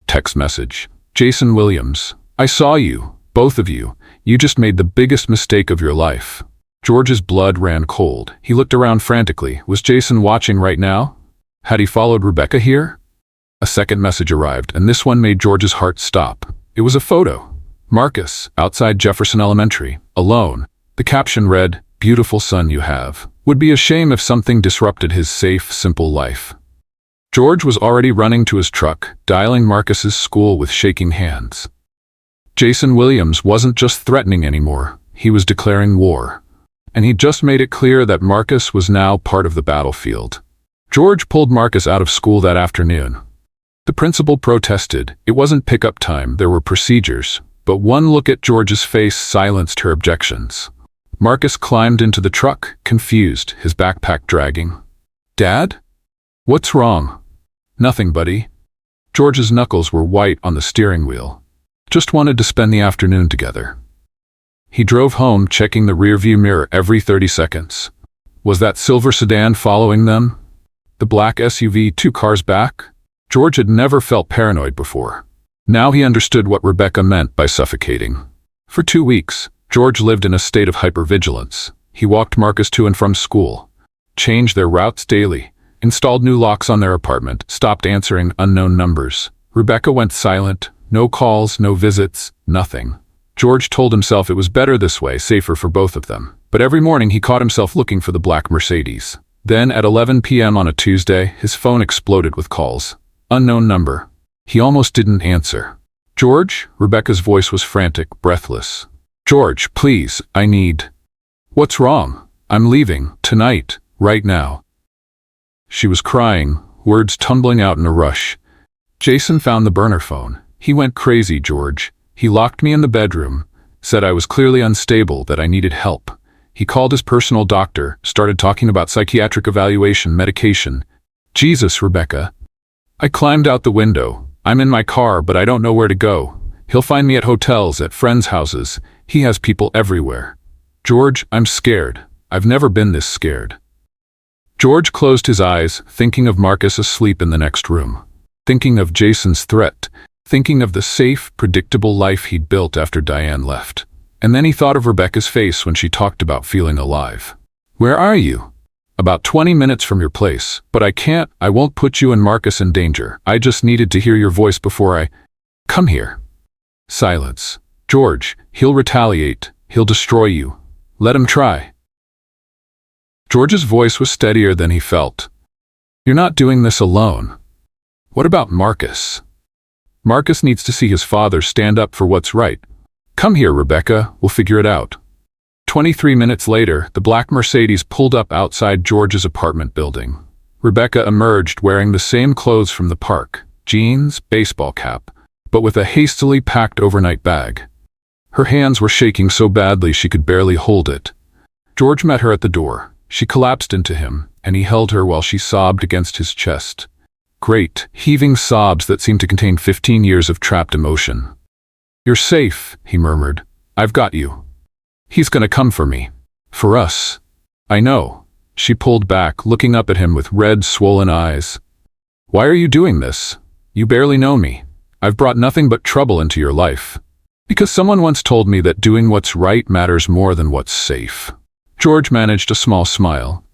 A: Text message. "Jason Williams, I saw you, both of you. You just made the biggest mistake of your life." George's blood ran cold. He looked around frantically. Was Jason watching right now? Had he followed Rebecca here? A second message arrived, and this one made George's heart stop. It was a photo. Marcus, outside Jefferson Elementary, alone. The caption read, "Beautiful son you have. Would be a shame if something disrupted his safe, simple life." George was already running to his truck, dialing Marcus's school with shaking hands. Jason Williams wasn't just threatening anymore. He was declaring war. And he'd just made it clear that Marcus was now part of the battlefield. George pulled Marcus out of school that afternoon. The principal protested. It wasn't pickup time, there were procedures. But one look at George's face silenced her objections. Marcus climbed into the truck, confused, his backpack dragging. "Dad? What's wrong?" "Nothing, buddy." George's knuckles were white on the steering wheel. "Just wanted to spend the afternoon together." He drove home, checking the rearview mirror every 30 seconds. Was that silver sedan following them? The black SUV 2 cars back? George had never felt paranoid before. Now he understood what Rebecca meant by suffocating. For 2 weeks, George lived in a state of hypervigilance. He walked Marcus to and from school, changed their routes daily, installed new locks on their apartment, stopped answering unknown numbers. Rebecca went silent, no calls, no visits, nothing. George told himself it was better this way, safer for both of them. But every morning he caught himself looking for the black Mercedes. Then at 11 p.m. on a Tuesday, his phone exploded with calls. Unknown number. He almost didn't answer. "George?" Rebecca's voice was frantic, breathless. "George, please, I need..." "What's wrong?" "I'm leaving, tonight, right now." She was crying, words tumbling out in a rush. "Jason found the burner phone. He went crazy, George. He locked me in the bedroom, said I was clearly unstable, that I needed help. He called his personal doctor, started talking about psychiatric evaluation, medication." "Jesus, Rebecca." "I climbed out the window. I'm in my car, but I don't know where to go. He'll find me at hotels, at friends' houses. He has people everywhere. George, I'm scared. I've never been this scared." George closed his eyes, thinking of Marcus asleep in the next room, thinking of Jason's threat, thinking of the safe, predictable life he'd built after Diane left. And then he thought of Rebecca's face when she talked about feeling alive. "Where are you?" "About 20 minutes from your place. But I can't. I won't put you and Marcus in danger. I just needed to hear your voice before I..." "Come here." Silence. "George, he'll retaliate. He'll destroy you. Let him try." George's voice was steadier than he felt. "You're not doing this alone. What about Marcus? Marcus needs to see his father stand up for what's right. Come here, Rebecca. We'll figure it out." 23 minutes later, the black Mercedes pulled up outside George's apartment building. Rebecca emerged wearing the same clothes from the park, jeans, baseball cap, but with a hastily packed overnight bag. Her hands were shaking so badly she could barely hold it. George met her at the door. She collapsed into him, and he held her while she sobbed against his chest. Great, heaving sobs that seemed to contain 15 years of trapped emotion. "You're safe," he murmured. "I've got you. He's gonna come for me. For us." "I know." She pulled back, looking up at him with red, swollen eyes. "Why are you doing this? You barely know me. I've brought nothing but trouble into your life. Because someone once told me that doing what's right matters more than what's safe." George managed a small smile.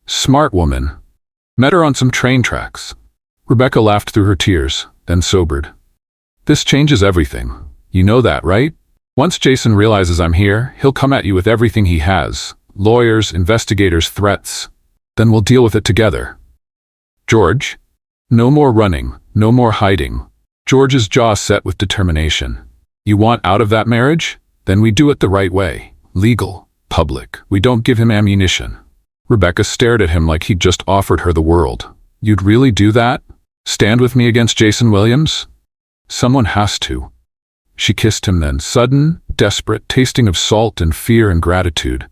A: "Smart woman. Met her on some train tracks." Rebecca laughed through her tears, then sobered. "This changes everything. You know that, right? Once Jason realizes I'm here, he'll come at you with everything he has. Lawyers, investigators, threats. Then we'll deal with it together." "George?" "No more running, no more hiding." George's jaw set with determination. "You want out of that marriage? Then we do it the right way. Legal, public. We don't give him ammunition." Rebecca stared at him like he'd just offered her the world. "You'd really do that? Stand with me against Jason Williams?" "Someone has to." She kissed him then, sudden, desperate, tasting of salt and fear and gratitude.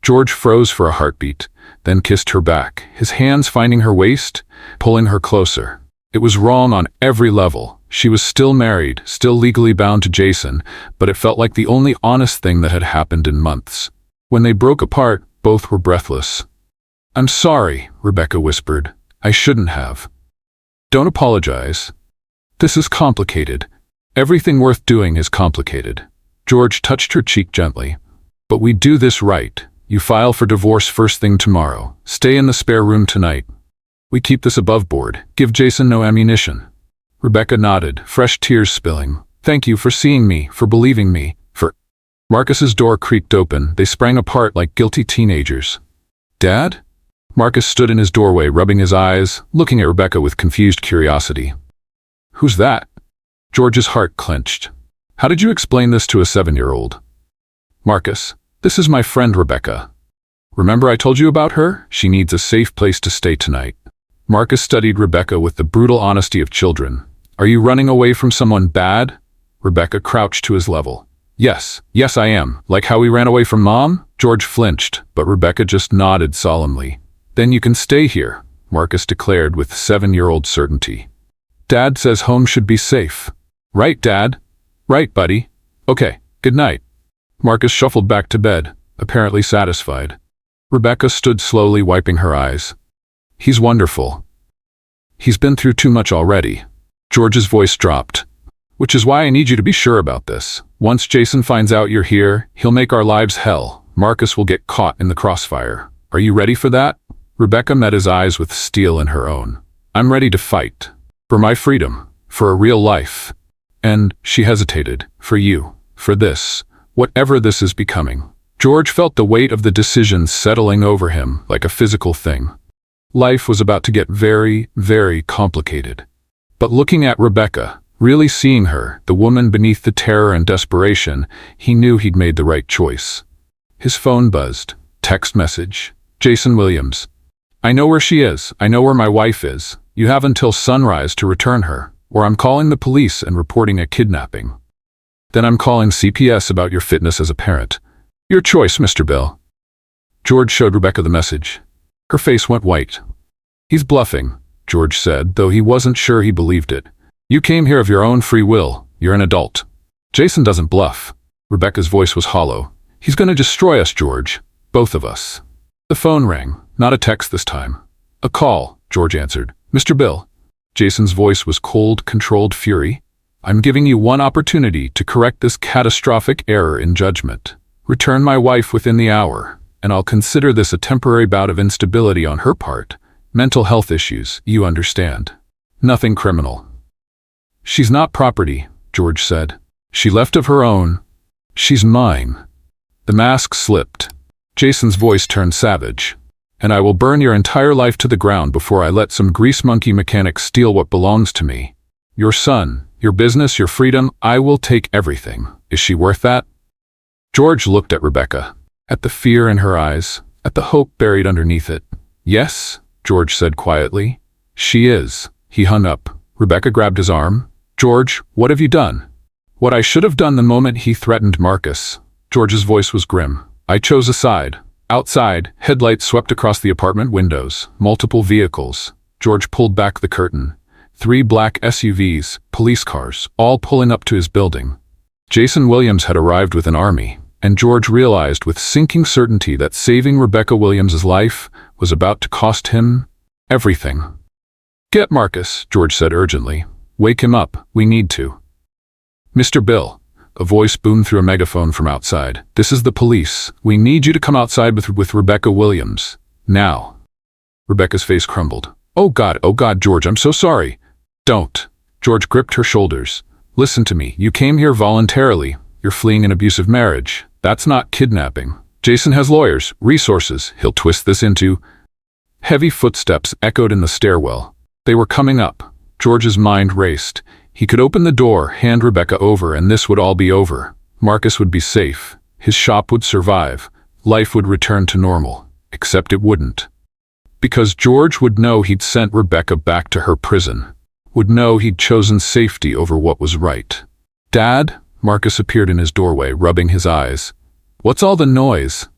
A: George froze for a heartbeat, then kissed her back, his hands finding her waist, pulling her closer. It was wrong on every level. She was still married, still legally bound to Jason, but it felt like the only honest thing that had happened in months. When they broke apart, both were breathless. "I'm sorry," Rebecca whispered. "I shouldn't have." "Don't apologize. This is complicated. Everything worth doing is complicated." George touched her cheek gently. "But we do this right. You file for divorce first thing tomorrow. Stay in the spare room tonight. We keep this above board. Give Jason no ammunition." Rebecca nodded, fresh tears spilling. "Thank you for seeing me, for believing me, for—" Marcus's door creaked open. They sprang apart like guilty teenagers. "Dad?" Marcus stood in his doorway, rubbing his eyes, looking at Rebecca with confused curiosity. "Who's that?" George's heart clenched. "How did you explain this to a 7-year-old? "Marcus, this is my friend Rebecca. Remember I told you about her? She needs a safe place to stay tonight." Marcus studied Rebecca with the brutal honesty of children. "Are you running away from someone bad?" Rebecca crouched to his level. Yes, I am. Like how we ran away from Mom?" George flinched, but Rebecca just nodded solemnly. "Then you can stay here," Marcus declared with 7-year-old certainty. "Dad says home should be safe." "Right, Dad." "Right, buddy. Okay, good night." Marcus shuffled back to bed, apparently satisfied. Rebecca stood slowly, wiping her eyes. "He's wonderful. He's been through too much already." George's voice dropped. "Which is why I need you to be sure about this. Once Jason finds out you're here, he'll make our lives hell. Marcus will get caught in the crossfire. Are you ready for that?" Rebecca met his eyes with steel in her own. "I'm ready to fight. For my freedom. For a real life. And," she hesitated, "for you. For this. Whatever this is becoming." George felt the weight of the decision settling over him like a physical thing. Life was about to get very, very complicated. But looking at Rebecca, really seeing her, the woman beneath the terror and desperation, he knew he'd made the right choice. His phone buzzed. Text message. "Jason Williams. I know where she is. I know where my wife is. You have until sunrise to return her, or I'm calling the police and reporting a kidnapping. Then I'm calling CPS about your fitness as a parent. Your choice, Mr. Bill." George showed Rebecca the message. Her face went white. "He's bluffing," George said, though he wasn't sure he believed it. "You came here of your own free will. You're an adult." "Jason doesn't bluff." Rebecca's voice was hollow. "He's going to destroy us, George. Both of us." The phone rang. Not a text this time. "A call," George answered. "Mr. Bill." Jason's voice was cold, controlled fury. "I'm giving you one opportunity to correct this catastrophic error in judgment. Return my wife within the hour, and I'll consider this a temporary bout of instability on her part. Mental health issues, you understand. Nothing criminal." "She's not property," George said. "She left of her own. She's mine." The mask slipped. Jason's voice turned savage. "And I will burn your entire life to the ground before I let some grease monkey mechanic steal what belongs to me. Your son, your business, your freedom, I will take everything. Is she worth that?" George looked at Rebecca, at the fear in her eyes, at the hope buried underneath it. "Yes," George said quietly. "She is." He hung up. Rebecca grabbed his arm. "George, what have you done?" "What I should have done the moment he threatened Marcus." George's voice was grim. "I chose a side." Outside, headlights swept across the apartment windows, multiple vehicles. George pulled back the curtain. 3 black SUVs, police cars, all pulling up to his building. Jason Williams had arrived with an army, and George realized with sinking certainty that saving Rebecca Williams's life was about to cost him everything. "Get Marcus," George said urgently. "Wake him up, we need to." "Mr. Bill," a voice boomed through a megaphone from outside. "This is the police. We need you to come outside with Rebecca Williams. Now." Rebecca's face crumbled. Oh God, George, I'm so sorry." "Don't." George gripped her shoulders. "Listen to me. You came here voluntarily. You're fleeing an abusive marriage. That's not kidnapping. Jason has lawyers, resources. He'll twist this into—" Heavy footsteps echoed in the stairwell. They were coming up. George's mind raced. He could open the door, hand Rebecca over, and this would all be over. Marcus would be safe. His shop would survive. Life would return to normal. Except it wouldn't. Because George would know he'd sent Rebecca back to her prison. Would know he'd chosen safety over what was right. "Dad?" Marcus appeared in his doorway, rubbing his eyes. "What's all the noise?"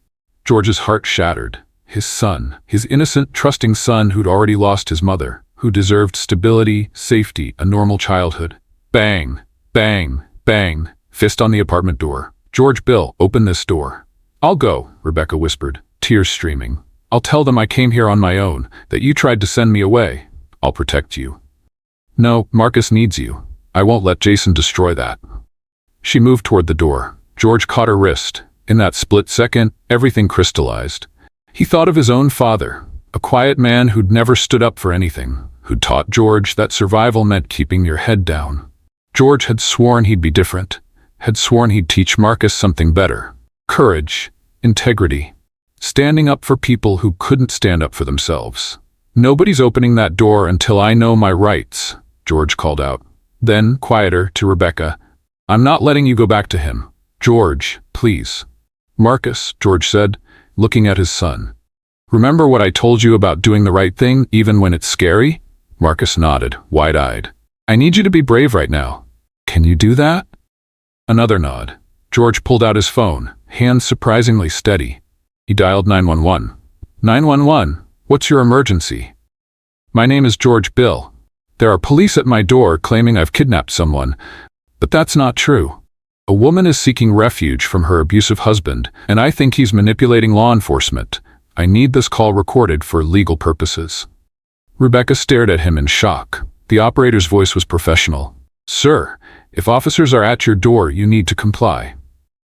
A: George's heart shattered. His son, his innocent, trusting son who'd already lost his mother, who deserved stability, safety, a normal childhood. Bang, bang, bang, fist on the apartment door. "George, Bill, open this door." "I'll go," Rebecca whispered, tears streaming. "I'll tell them I came here on my own, that you tried to send me away. I'll protect you." "No, Marcus needs you. I won't let Jason destroy that." She moved toward the door. George caught her wrist. In that split second, everything crystallized. He thought of his own father, a quiet man who'd never stood up for anything, who'd taught George that survival meant keeping your head down. George had sworn he'd be different, had sworn he'd teach Marcus something better. Courage, integrity, standing up for people who couldn't stand up for themselves. "Nobody's opening that door until I know my rights," George called out. Then, quieter, to Rebecca, "I'm not letting you go back to him. George, please." "Marcus," George said, looking at his son. "Remember what I told you about doing the right thing, even when it's scary?" Marcus nodded, wide-eyed. "I need you to be brave right now. Can you do that?" Another nod. George pulled out his phone, hands surprisingly steady. He dialed 911. "911, what's your emergency?" "My name is George, Bill. There are police at my door claiming I've kidnapped someone, but that's not true. A woman is seeking refuge from her abusive husband, and I think he's manipulating law enforcement. I need this call recorded for legal purposes." Rebecca stared at him in shock. The operator's voice was professional. "Sir, if officers are at your door, you need to comply."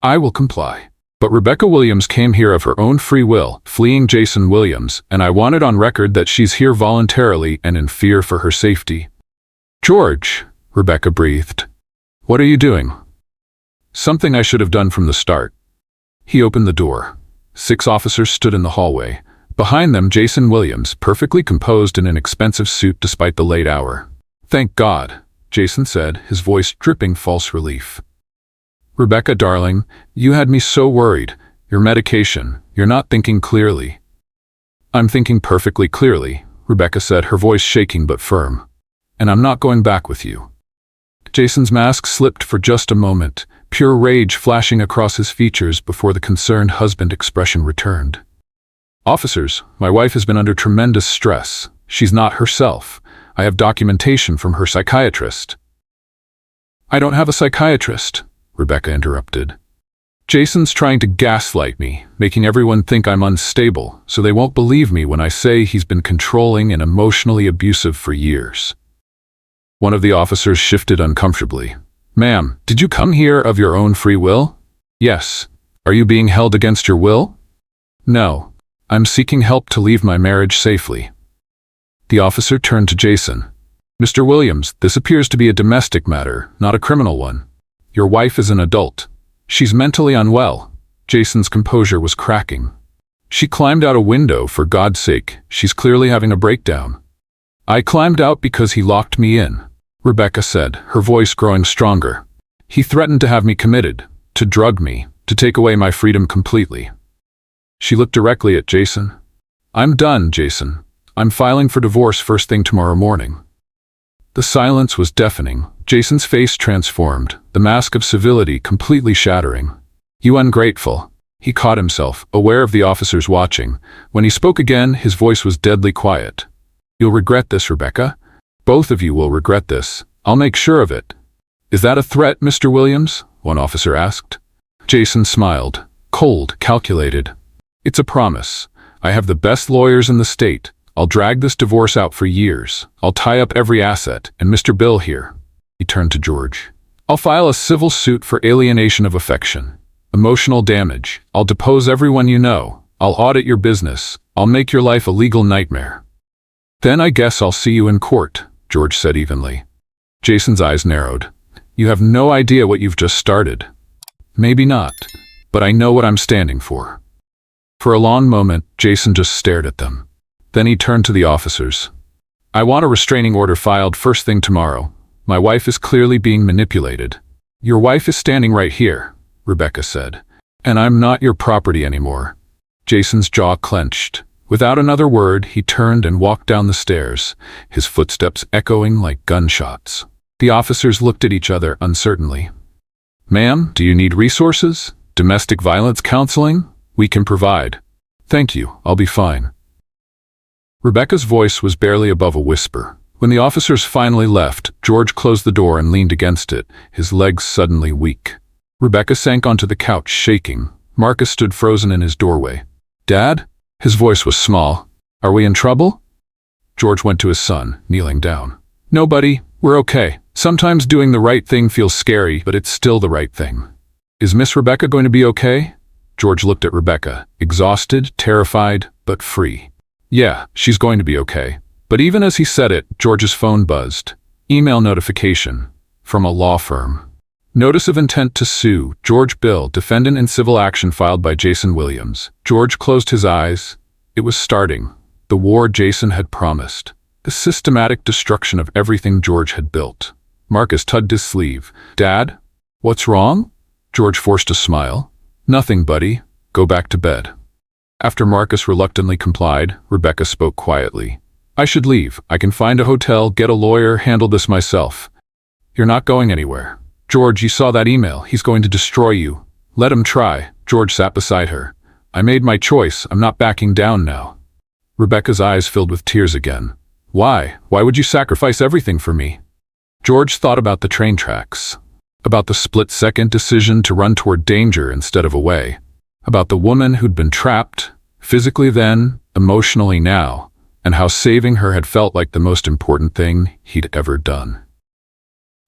A: "I will comply. But Rebecca Williams came here of her own free will, fleeing Jason Williams, and I want it on record that she's here voluntarily and in fear for her safety." "George," Rebecca breathed. "What are you doing?" "Something I should have done from the start." He opened the door. 6 officers stood in the hallway. Behind them, Jason Williams, perfectly composed in an expensive suit despite the late hour. "Thank God," Jason said, his voice dripping false relief. "Rebecca, darling, you had me so worried. Your medication, you're not thinking clearly." "I'm thinking perfectly clearly," Rebecca said, her voice shaking but firm. "And I'm not going back with you." Jason's mask slipped for just a moment, pure rage flashing across his features before the concerned husband expression returned. "Officers, my wife has been under tremendous stress. She's not herself. I have documentation from her psychiatrist." "I don't have a psychiatrist," Rebecca interrupted. "Jason's trying to gaslight me, making everyone think I'm unstable, so they won't believe me when I say he's been controlling and emotionally abusive for years." One of the officers shifted uncomfortably. "Ma'am, did you come here of your own free will?" "Yes." "Are you being held against your will?" "No. I'm seeking help to leave my marriage safely." The officer turned to Jason. "Mr. Williams, this appears to be a domestic matter, not a criminal one. Your wife is an adult. She's mentally unwell." Jason's composure was cracking. "She climbed out a window, for God's sake. She's clearly having a breakdown." "I climbed out because he locked me in," Rebecca said, her voice growing stronger. "He threatened to have me committed, to drug me, to take away my freedom completely." She looked directly at Jason. "I'm done, Jason. I'm filing for divorce first thing tomorrow morning." The silence was deafening. Jason's face transformed, the mask of civility completely shattering. "You ungrateful." He caught himself, aware of the officers watching. When he spoke again, his voice was deadly quiet. "You'll regret this, Rebecca. Both of you will regret this. I'll make sure of it." "Is that a threat, Mr. Williams?" one officer asked. Jason smiled, cold, calculated. "It's a promise. I have the best lawyers in the state. I'll drag this divorce out for years. I'll tie up every asset. And Mr. Bill here," he turned to George, "I'll file a civil suit for alienation of affection, emotional damage. I'll depose everyone you know. I'll audit your business. I'll make your life a legal nightmare." "Then I guess I'll see you in court," George said evenly. Jason's eyes narrowed. "You have no idea what you've just started." "Maybe not, but I know what I'm standing for." For a long moment, Jason just stared at them. Then he turned to the officers. "I want a restraining order filed first thing tomorrow. My wife is clearly being manipulated." "Your wife is standing right here," Rebecca said. "And I'm not your property anymore." Jason's jaw clenched. Without another word, he turned and walked down the stairs, his footsteps echoing like gunshots. The officers looked at each other uncertainly. "Ma'am, do you need resources? Domestic violence counseling? We can provide." "Thank you, I'll be fine." Rebecca's voice was barely above a whisper. When the officers finally left, George closed the door and leaned against it, his legs suddenly weak. Rebecca sank onto the couch, shaking. Marcus stood frozen in his doorway. "Dad?" His voice was small. "Are we in trouble?" George went to his son, kneeling down. "No, buddy, we're okay. Sometimes doing the right thing feels scary, but it's still the right thing." "Is Miss Rebecca going to be okay?" George looked at Rebecca, exhausted, terrified, but free. "Yeah, she's going to be okay." But even as he said it, George's phone buzzed. Email notification from a law firm. Notice of intent to sue George Bill, defendant in civil action filed by Jason Williams. George closed his eyes. It was starting. The war Jason had promised. The systematic destruction of everything George had built. Marcus tugged his sleeve. "Dad? What's wrong?" George forced a smile. "Nothing, buddy. Go back to bed." After Marcus reluctantly complied, Rebecca spoke quietly. "I should leave. I can find a hotel, get a lawyer, handle this myself." "You're not going anywhere." "George, you saw that email. He's going to destroy you." "Let him try." George sat beside her. "I made my choice. I'm not backing down now." Rebecca's eyes filled with tears again. "Why? Why would you sacrifice everything for me?" George thought about the train tracks. About the split-second decision to run toward danger instead of away. About the woman who'd been trapped, physically then, emotionally now, and how saving her had felt like the most important thing he'd ever done.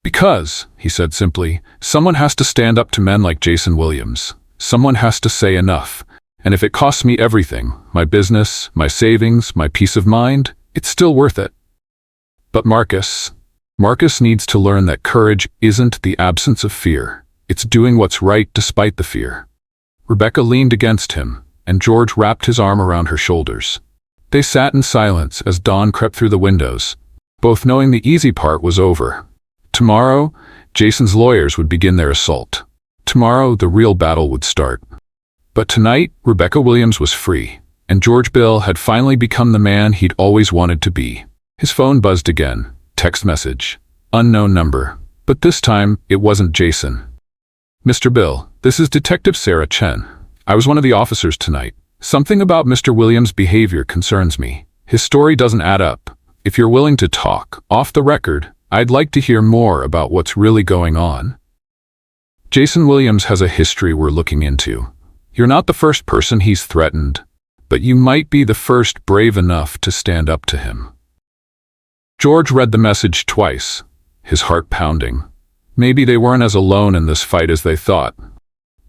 A: "Because," he said simply, "someone has to stand up to men like Jason Williams. Someone has to say enough. And if it costs me everything, my business, my savings, my peace of mind, it's still worth it." But Marcus needs to learn that courage isn't the absence of fear. It's doing what's right despite the fear. Rebecca leaned against him, and George wrapped his arm around her shoulders. They sat in silence as dawn crept through the windows, both knowing the easy part was over. Tomorrow, Jason's lawyers would begin their assault. Tomorrow, the real battle would start. But tonight, Rebecca Williams was free, and George Bill had finally become the man he'd always wanted to be. His phone buzzed again. Text message. Unknown number. But this time, it wasn't Jason. "Mr. Bill, this is Detective Sarah Chen. I was one of the officers tonight. Something about Mr. Williams' behavior concerns me. His story doesn't add up. If you're willing to talk, off the record, I'd like to hear more about what's really going on." Jason Williams has a history we're looking into. You're not the first person he's threatened, but you might be the first brave enough to stand up to him. George read the message twice, his heart pounding. Maybe they weren't as alone in this fight as they thought.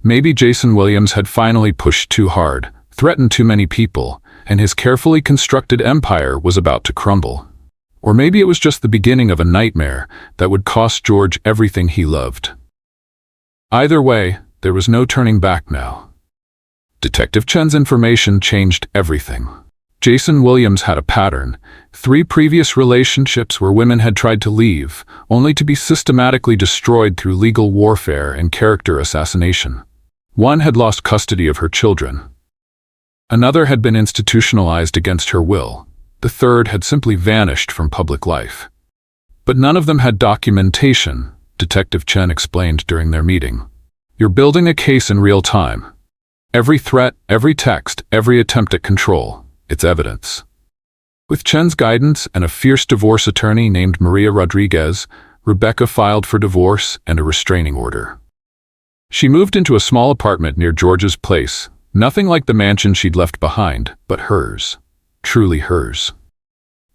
A: Maybe Jason Williams had finally pushed too hard, threatened too many people, and his carefully constructed empire was about to crumble. Or maybe it was just the beginning of a nightmare that would cost George everything he loved. Either way, there was no turning back now. Detective Chen's information changed everything. Jason Williams had a pattern. 3 previous relationships where women had tried to leave, only to be systematically destroyed through legal warfare and character assassination. One had lost custody of her children. Another had been institutionalized against her will. The third had simply vanished from public life. But none of them had documentation, Detective Chen explained during their meeting. You're building a case in real time. Every threat, every text, every attempt at control, it's evidence. With Chen's guidance and a fierce divorce attorney named Maria Rodriguez, Rebecca filed for divorce and a restraining order. She moved into a small apartment near George's place, Nothing like the mansion she'd left behind, but hers. Truly hers.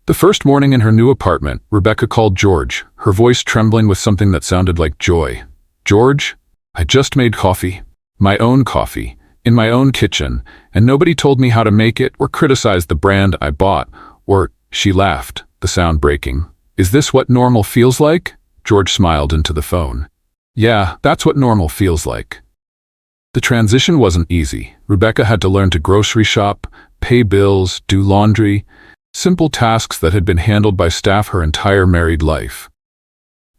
A: The first morning in her new apartment, Rebecca called George, her voice trembling with something that sounded like joy. "George, I just made coffee. My own coffee, in my own kitchen, and nobody told me how to make it or criticized the brand I bought, or—" She laughed, the sound breaking. "Is this what normal feels like?" George smiled into the phone. "Yeah, that's what normal feels like." The transition wasn't easy. Rebecca had to learn to grocery shop, pay bills, do laundry, simple tasks that had been handled by staff her entire married life.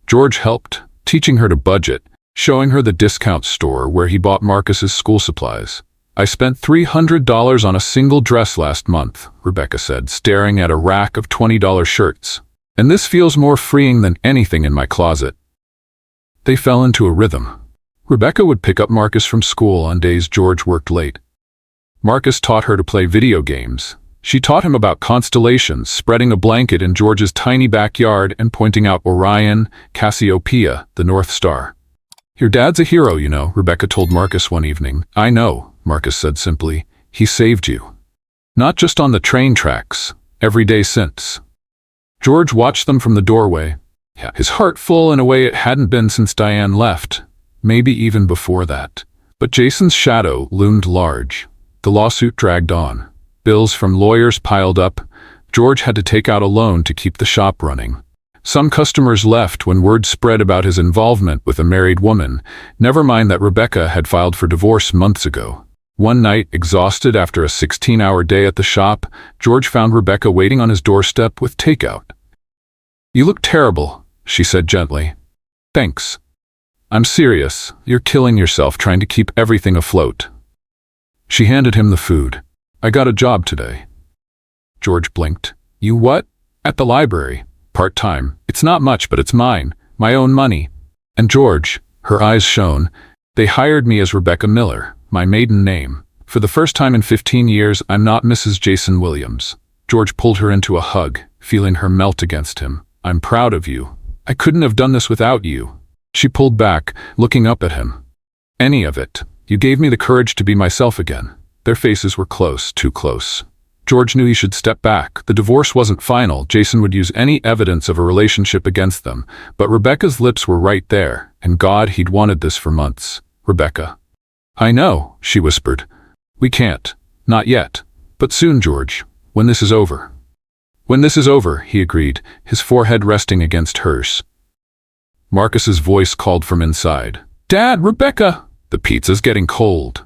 A: George helped, teaching her to budget, showing her the discount store where he bought Marcus's school supplies. "I spent $300 on a single dress last month," Rebecca said, staring at a rack of $20 shirts. "And this feels more freeing than anything in my closet." They fell into a rhythm. Rebecca would pick up Marcus from school on days George worked late. Marcus taught her to play video games. She taught him about constellations, spreading a blanket in George's tiny backyard and pointing out Orion, Cassiopeia, the North Star. "Your dad's a hero, you know," Rebecca told Marcus one evening. "I know," Marcus said simply. "He saved you. Not just on the train tracks, every day since." George watched them from the doorway, his heart full in a way it hadn't been since Diane left, maybe even before that. But Jason's shadow loomed large. The lawsuit dragged on. Bills from lawyers piled up. George had to take out a loan to keep the shop running. Some customers left when word spread about his involvement with a married woman, never mind that Rebecca had filed for divorce months ago. One night, exhausted after a 16-hour day at the shop, George found Rebecca waiting on his doorstep with takeout. "You look terrible," she said gently. "Thanks. I'm serious. You're killing yourself trying to keep everything afloat." She handed him the food. "I got a job today." George blinked. "You what?" "At the library. Part-time. It's not much, but it's mine. My own money." "And George," her eyes shone, "they hired me as Rebecca Miller, my maiden name. For the first time in 15 years, I'm not Mrs. Jason Williams." George pulled her into a hug, feeling her melt against him. "I'm proud of you. I couldn't have done this without you." She pulled back, looking up at him. "Any of it. You gave me the courage to be myself again." Their faces were close, too close. George knew he should step back. The divorce wasn't final. Jason would use any evidence of a relationship against them. But Rebecca's lips were right there, and God, he'd wanted this for months. "Rebecca." "I know," she whispered. "We can't. Not yet. But soon, George. When this is over." "When this is over," he agreed, his forehead resting against hers. Marcus's voice called from inside. "Dad, Rebecca!" "The pizza's getting cold."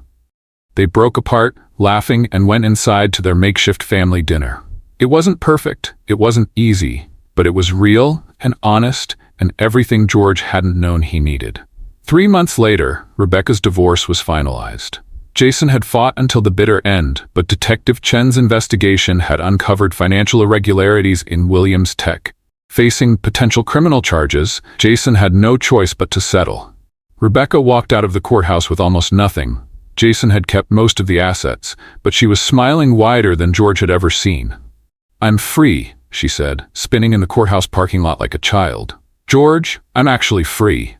A: They broke apart, laughing, and went inside to their makeshift family dinner. It wasn't perfect, it wasn't easy, but it was real and honest and everything George hadn't known he needed. 3 months later, Rebecca's divorce was finalized. Jason had fought until the bitter end, but Detective Chen's investigation had uncovered financial irregularities in Williams Tech. Facing potential criminal charges, Jason had no choice but to settle. Rebecca walked out of the courthouse with almost nothing. Jason had kept most of the assets, but she was smiling wider than George had ever seen. "I'm free," she said, spinning in the courthouse parking lot like a child. "George, I'm actually free."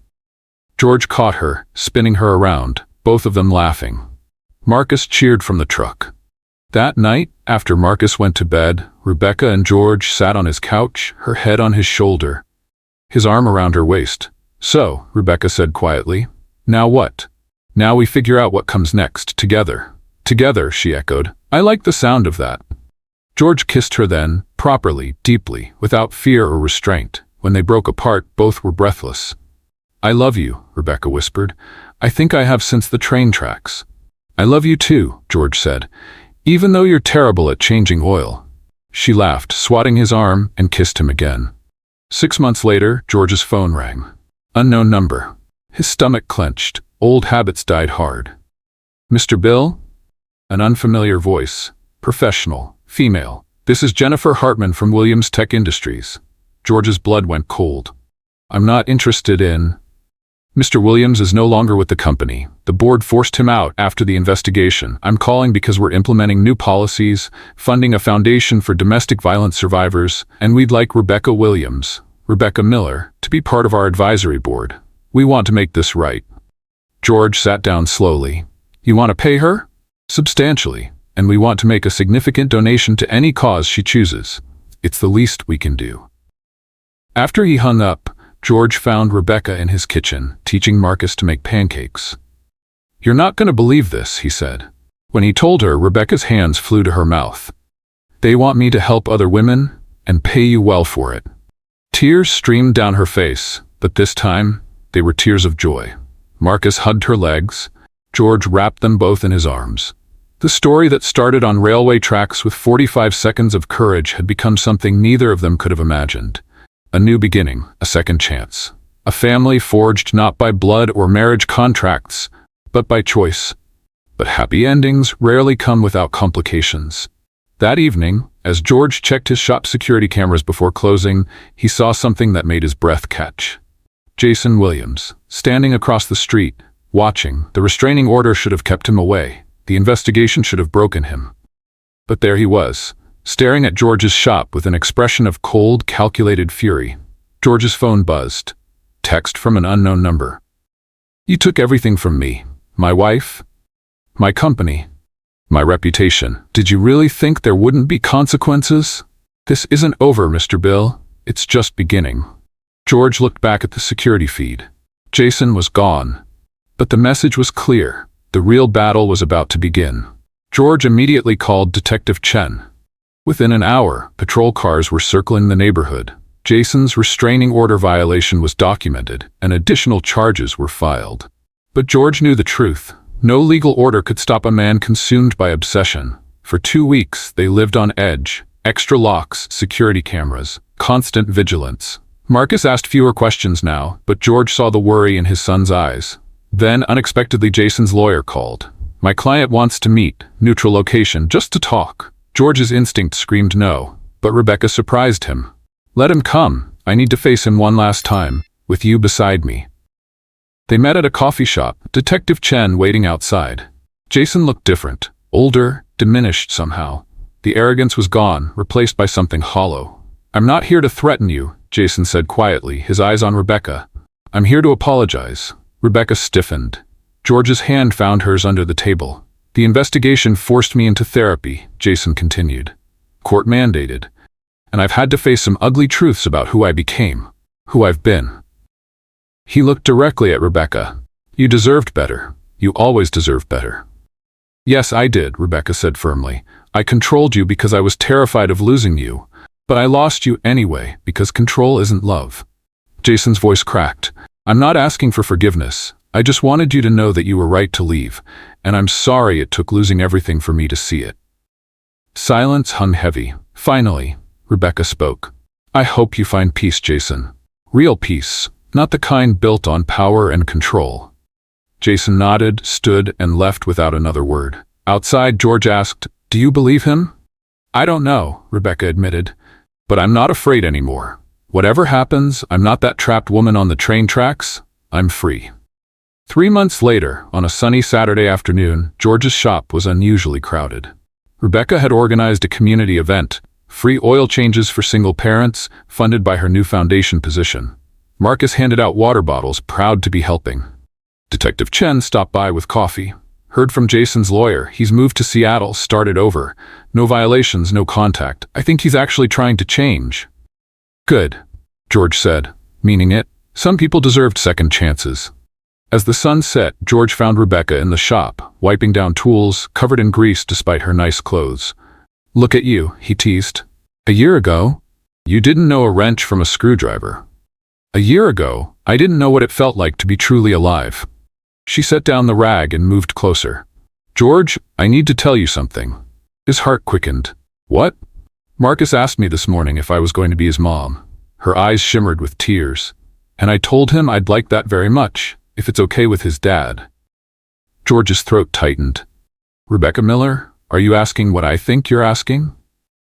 A: George caught her, spinning her around, both of them laughing. Marcus cheered from the truck. That night, after Marcus went to bed, Rebecca and George sat on his couch, her head on his shoulder, his arm around her waist. "So," Rebecca said quietly, "now what?" "Now we figure out what comes next, together." "Together," she echoed. "I like the sound of that." George kissed her then, properly, deeply, without fear or restraint. When they broke apart, both were breathless. "I love you," Rebecca whispered. "I think I have since the train tracks." "I love you too," George said, "even though you're terrible at changing oil." She laughed, swatting his arm, and kissed him again. 6 months later, George's phone rang. Unknown number. His stomach clenched. Old habits died hard. "Mr. Bill?" An unfamiliar voice. Professional. Female. "This is Jennifer Hartman from Williams Tech Industries." George's blood went cold. "I'm not interested in—" "Mr. Williams is no longer with the company. The board forced him out after the investigation. I'm calling because we're implementing new policies, funding a foundation for domestic violence survivors, and we'd like Rebecca Williams, Rebecca Miller, to be part of our advisory board. We want to make this right." George sat down slowly. "You want to pay her?" Substantially, and we want to make a significant donation to any cause she chooses. It's the least we can do." After he hung up, George found Rebecca in his kitchen, teaching Marcus to make pancakes. "You're not going to believe this," he said. When he told her, Rebecca's hands flew to her mouth. "They want me to help other women and pay you well for it." Tears streamed down her face, but this time, they were tears of joy. Marcus hugged her legs. George wrapped them both in his arms. The story that started on railway tracks with 45 seconds of courage had become something neither of them could have imagined. A new beginning, a second chance. A family forged not by blood or marriage contracts, but by choice. But happy endings rarely come without complications. That evening, as George checked his shop security cameras before closing, he saw something that made his breath catch. Jason Williams, standing across the street, watching. The restraining order should have kept him away. The investigation should have broken him. But there he was, staring at George's shop with an expression of cold, calculated fury. George's phone buzzed. Text from an unknown number. "You took everything from me. My wife, my company, my reputation. Did you really think there wouldn't be consequences? This isn't over, Mr. Bill. It's just beginning." George looked back at the security feed. Jason was gone. But the message was clear. The real battle was about to begin. George immediately called Detective Chen. Within an hour, patrol cars were circling the neighborhood. Jason's restraining order violation was documented, and additional charges were filed. But George knew the truth. No legal order could stop a man consumed by obsession. For 2 weeks, they lived on edge. Extra locks, security cameras, constant vigilance. Marcus asked fewer questions now, but George saw the worry in his son's eyes. Then, unexpectedly, Jason's lawyer called. "My client wants to meet, neutral location, just to talk." George's instinct screamed no, but Rebecca surprised him. "Let him come. I need to face him one last time, with you beside me." They met at a coffee shop, Detective Chen waiting outside. Jason looked different, older, diminished somehow. The arrogance was gone, replaced by something hollow. "I'm not here to threaten you," Jason said quietly, his eyes on Rebecca. "I'm here to apologize." Rebecca stiffened. George's hand found hers under the table. "The investigation forced me into therapy," Jason continued. "Court mandated. And I've had to face some ugly truths about who I became, who I've been." He looked directly at Rebecca. "You deserved better. You always deserved better." "Yes, I did," Rebecca said firmly. "I controlled you because I was terrified of losing you. But I lost you anyway, because control isn't love." Jason's voice cracked. "I'm not asking for forgiveness. I just wanted you to know that you were right to leave, and I'm sorry it took losing everything for me to see it." Silence hung heavy. Finally, Rebecca spoke. "I hope you find peace, Jason. Real peace, not the kind built on power and control." Jason nodded, stood, and left without another word. Outside, George asked, "Do you believe him?" "I don't know," Rebecca admitted. "But I'm not afraid anymore. Whatever happens, I'm not that trapped woman on the train tracks. I'm free." 3 months later, on a sunny Saturday afternoon, George's shop was unusually crowded. Rebecca had organized a community event, free oil changes for single parents, funded by her new foundation position. Marcus handed out water bottles, proud to be helping. Detective Chen stopped by with coffee. Heard from Jason's lawyer. He's moved to Seattle, started over. No violations, no contact. I think he's actually trying to change. "Good," George said, meaning it. Some people deserved second chances. As the sun set, George found Rebecca in the shop, wiping down tools, covered in grease despite her nice clothes. "Look at you," he teased. "A year ago, you didn't know a wrench from a screwdriver. A year ago, I didn't know what it felt like to be truly alive." She set down the rag and moved closer. "George, I need to tell you something." His heart quickened. "What?" "Marcus asked me this morning if I was going to be his mom." Her eyes shimmered with tears. "And I told him I'd like that very much, if it's okay with his dad." George's throat tightened. "Rebecca Miller, are you asking what I think you're asking?"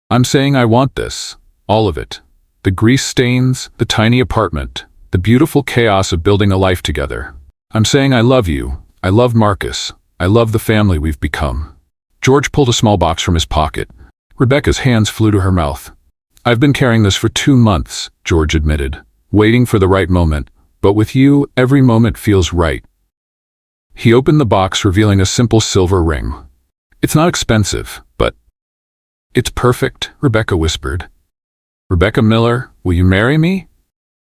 A: "I'm saying I want this. All of it. The grease stains, the tiny apartment, the beautiful chaos of building a life together. I'm saying I love you. I love Marcus. I love the family we've become." George pulled a small box from his pocket. Rebecca's hands flew to her mouth. "I've been carrying this for 2 months, George admitted, waiting for the right moment. But with you, every moment feels right." He opened the box, revealing a simple silver ring. It's not expensive, but it's perfect, Rebecca whispered. Rebecca Miller, will you marry me?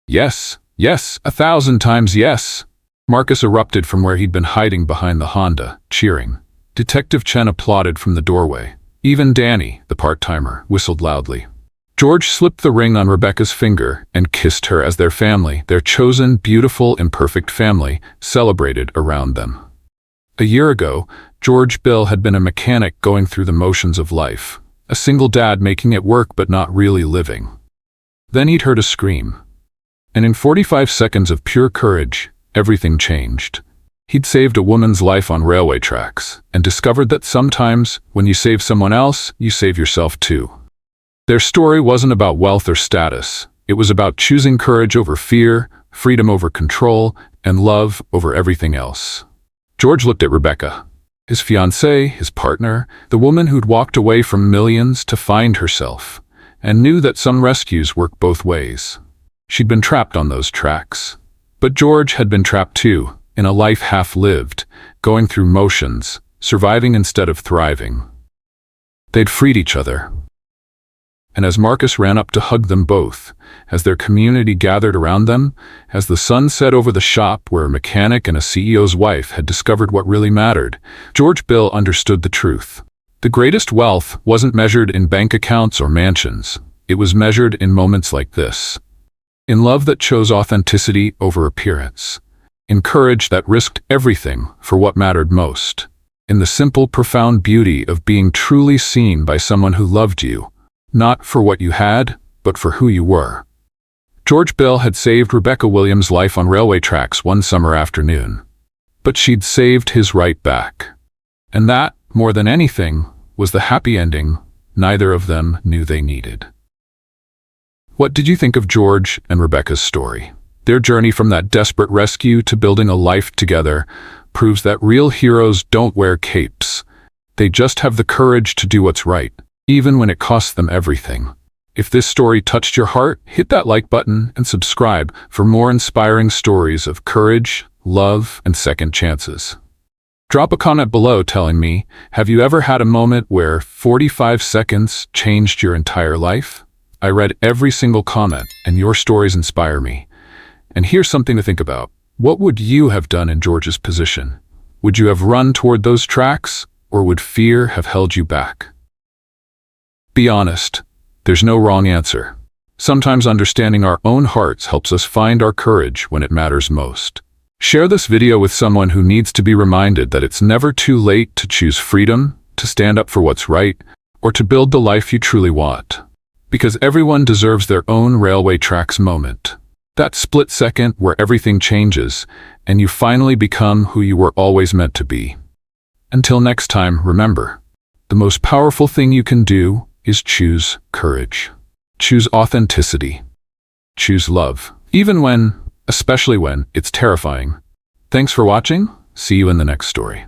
A: Yes, yes, 1,000 times yes. Marcus erupted from where he'd been hiding behind the Honda, cheering. Detective Chen applauded from the doorway. Even Danny, the part-timer, whistled loudly. George slipped the ring on Rebecca's finger and kissed her as their family, their chosen, beautiful, imperfect family, celebrated around them. A year ago, George Bill had been a mechanic going through the motions of life, a single dad making it work but not really living. Then he'd heard a scream. And in 45 seconds of pure courage, everything changed. He'd saved a woman's life on railway tracks and discovered that sometimes, when you save someone else, you save yourself too. Their story wasn't about wealth or status. It was about choosing courage over fear, freedom over control, and love over everything else. George looked at Rebecca, his fiancée, his partner, the woman who'd walked away from millions to find herself, and knew that some rescues work both ways. She'd been trapped on those tracks. But George had been trapped too, in a life half-lived, going through motions, surviving instead of thriving. They'd freed each other. And as Marcus ran up to hug them both, as their community gathered around them, as the sun set over the shop where a mechanic and a CEO's wife had discovered what really mattered, George Bill understood the truth. The greatest wealth wasn't measured in bank accounts or mansions. It was measured in moments like this. In love that chose authenticity over appearance. In courage that risked everything for what mattered most. In the simple, profound beauty of being truly seen by someone who loved you. Not for what you had, but for who you were. George Bill had saved Rebecca Williams' life on railway tracks one summer afternoon. But she'd saved his right back. And that, more than anything, was the happy ending neither of them knew they needed. What did you think of George and Rebecca's story? Their journey from that desperate rescue to building a life together proves that real heroes don't wear capes. They just have the courage to do what's right, even when it costs them everything. If this story touched your heart, hit that like button and subscribe for more inspiring stories of courage, love, and second chances. Drop a comment below telling me, have you ever had a moment where 45 seconds changed your entire life? I read every single comment, and your stories inspire me. And here's something to think about. What would you have done in George's position? Would you have run toward those tracks, or would fear have held you back? Be honest. There's no wrong answer. Sometimes understanding our own hearts helps us find our courage when it matters most. Share this video with someone who needs to be reminded that it's never too late to choose freedom, to stand up for what's right, or to build the life you truly want. Because everyone deserves their own railway tracks moment. That split second where everything changes, and you finally become who you were always meant to be. Until next time, remember, the most powerful thing you can do is choose courage. Choose authenticity. Choose love. Especially when, it's terrifying. Thanks for watching. See you in the next story.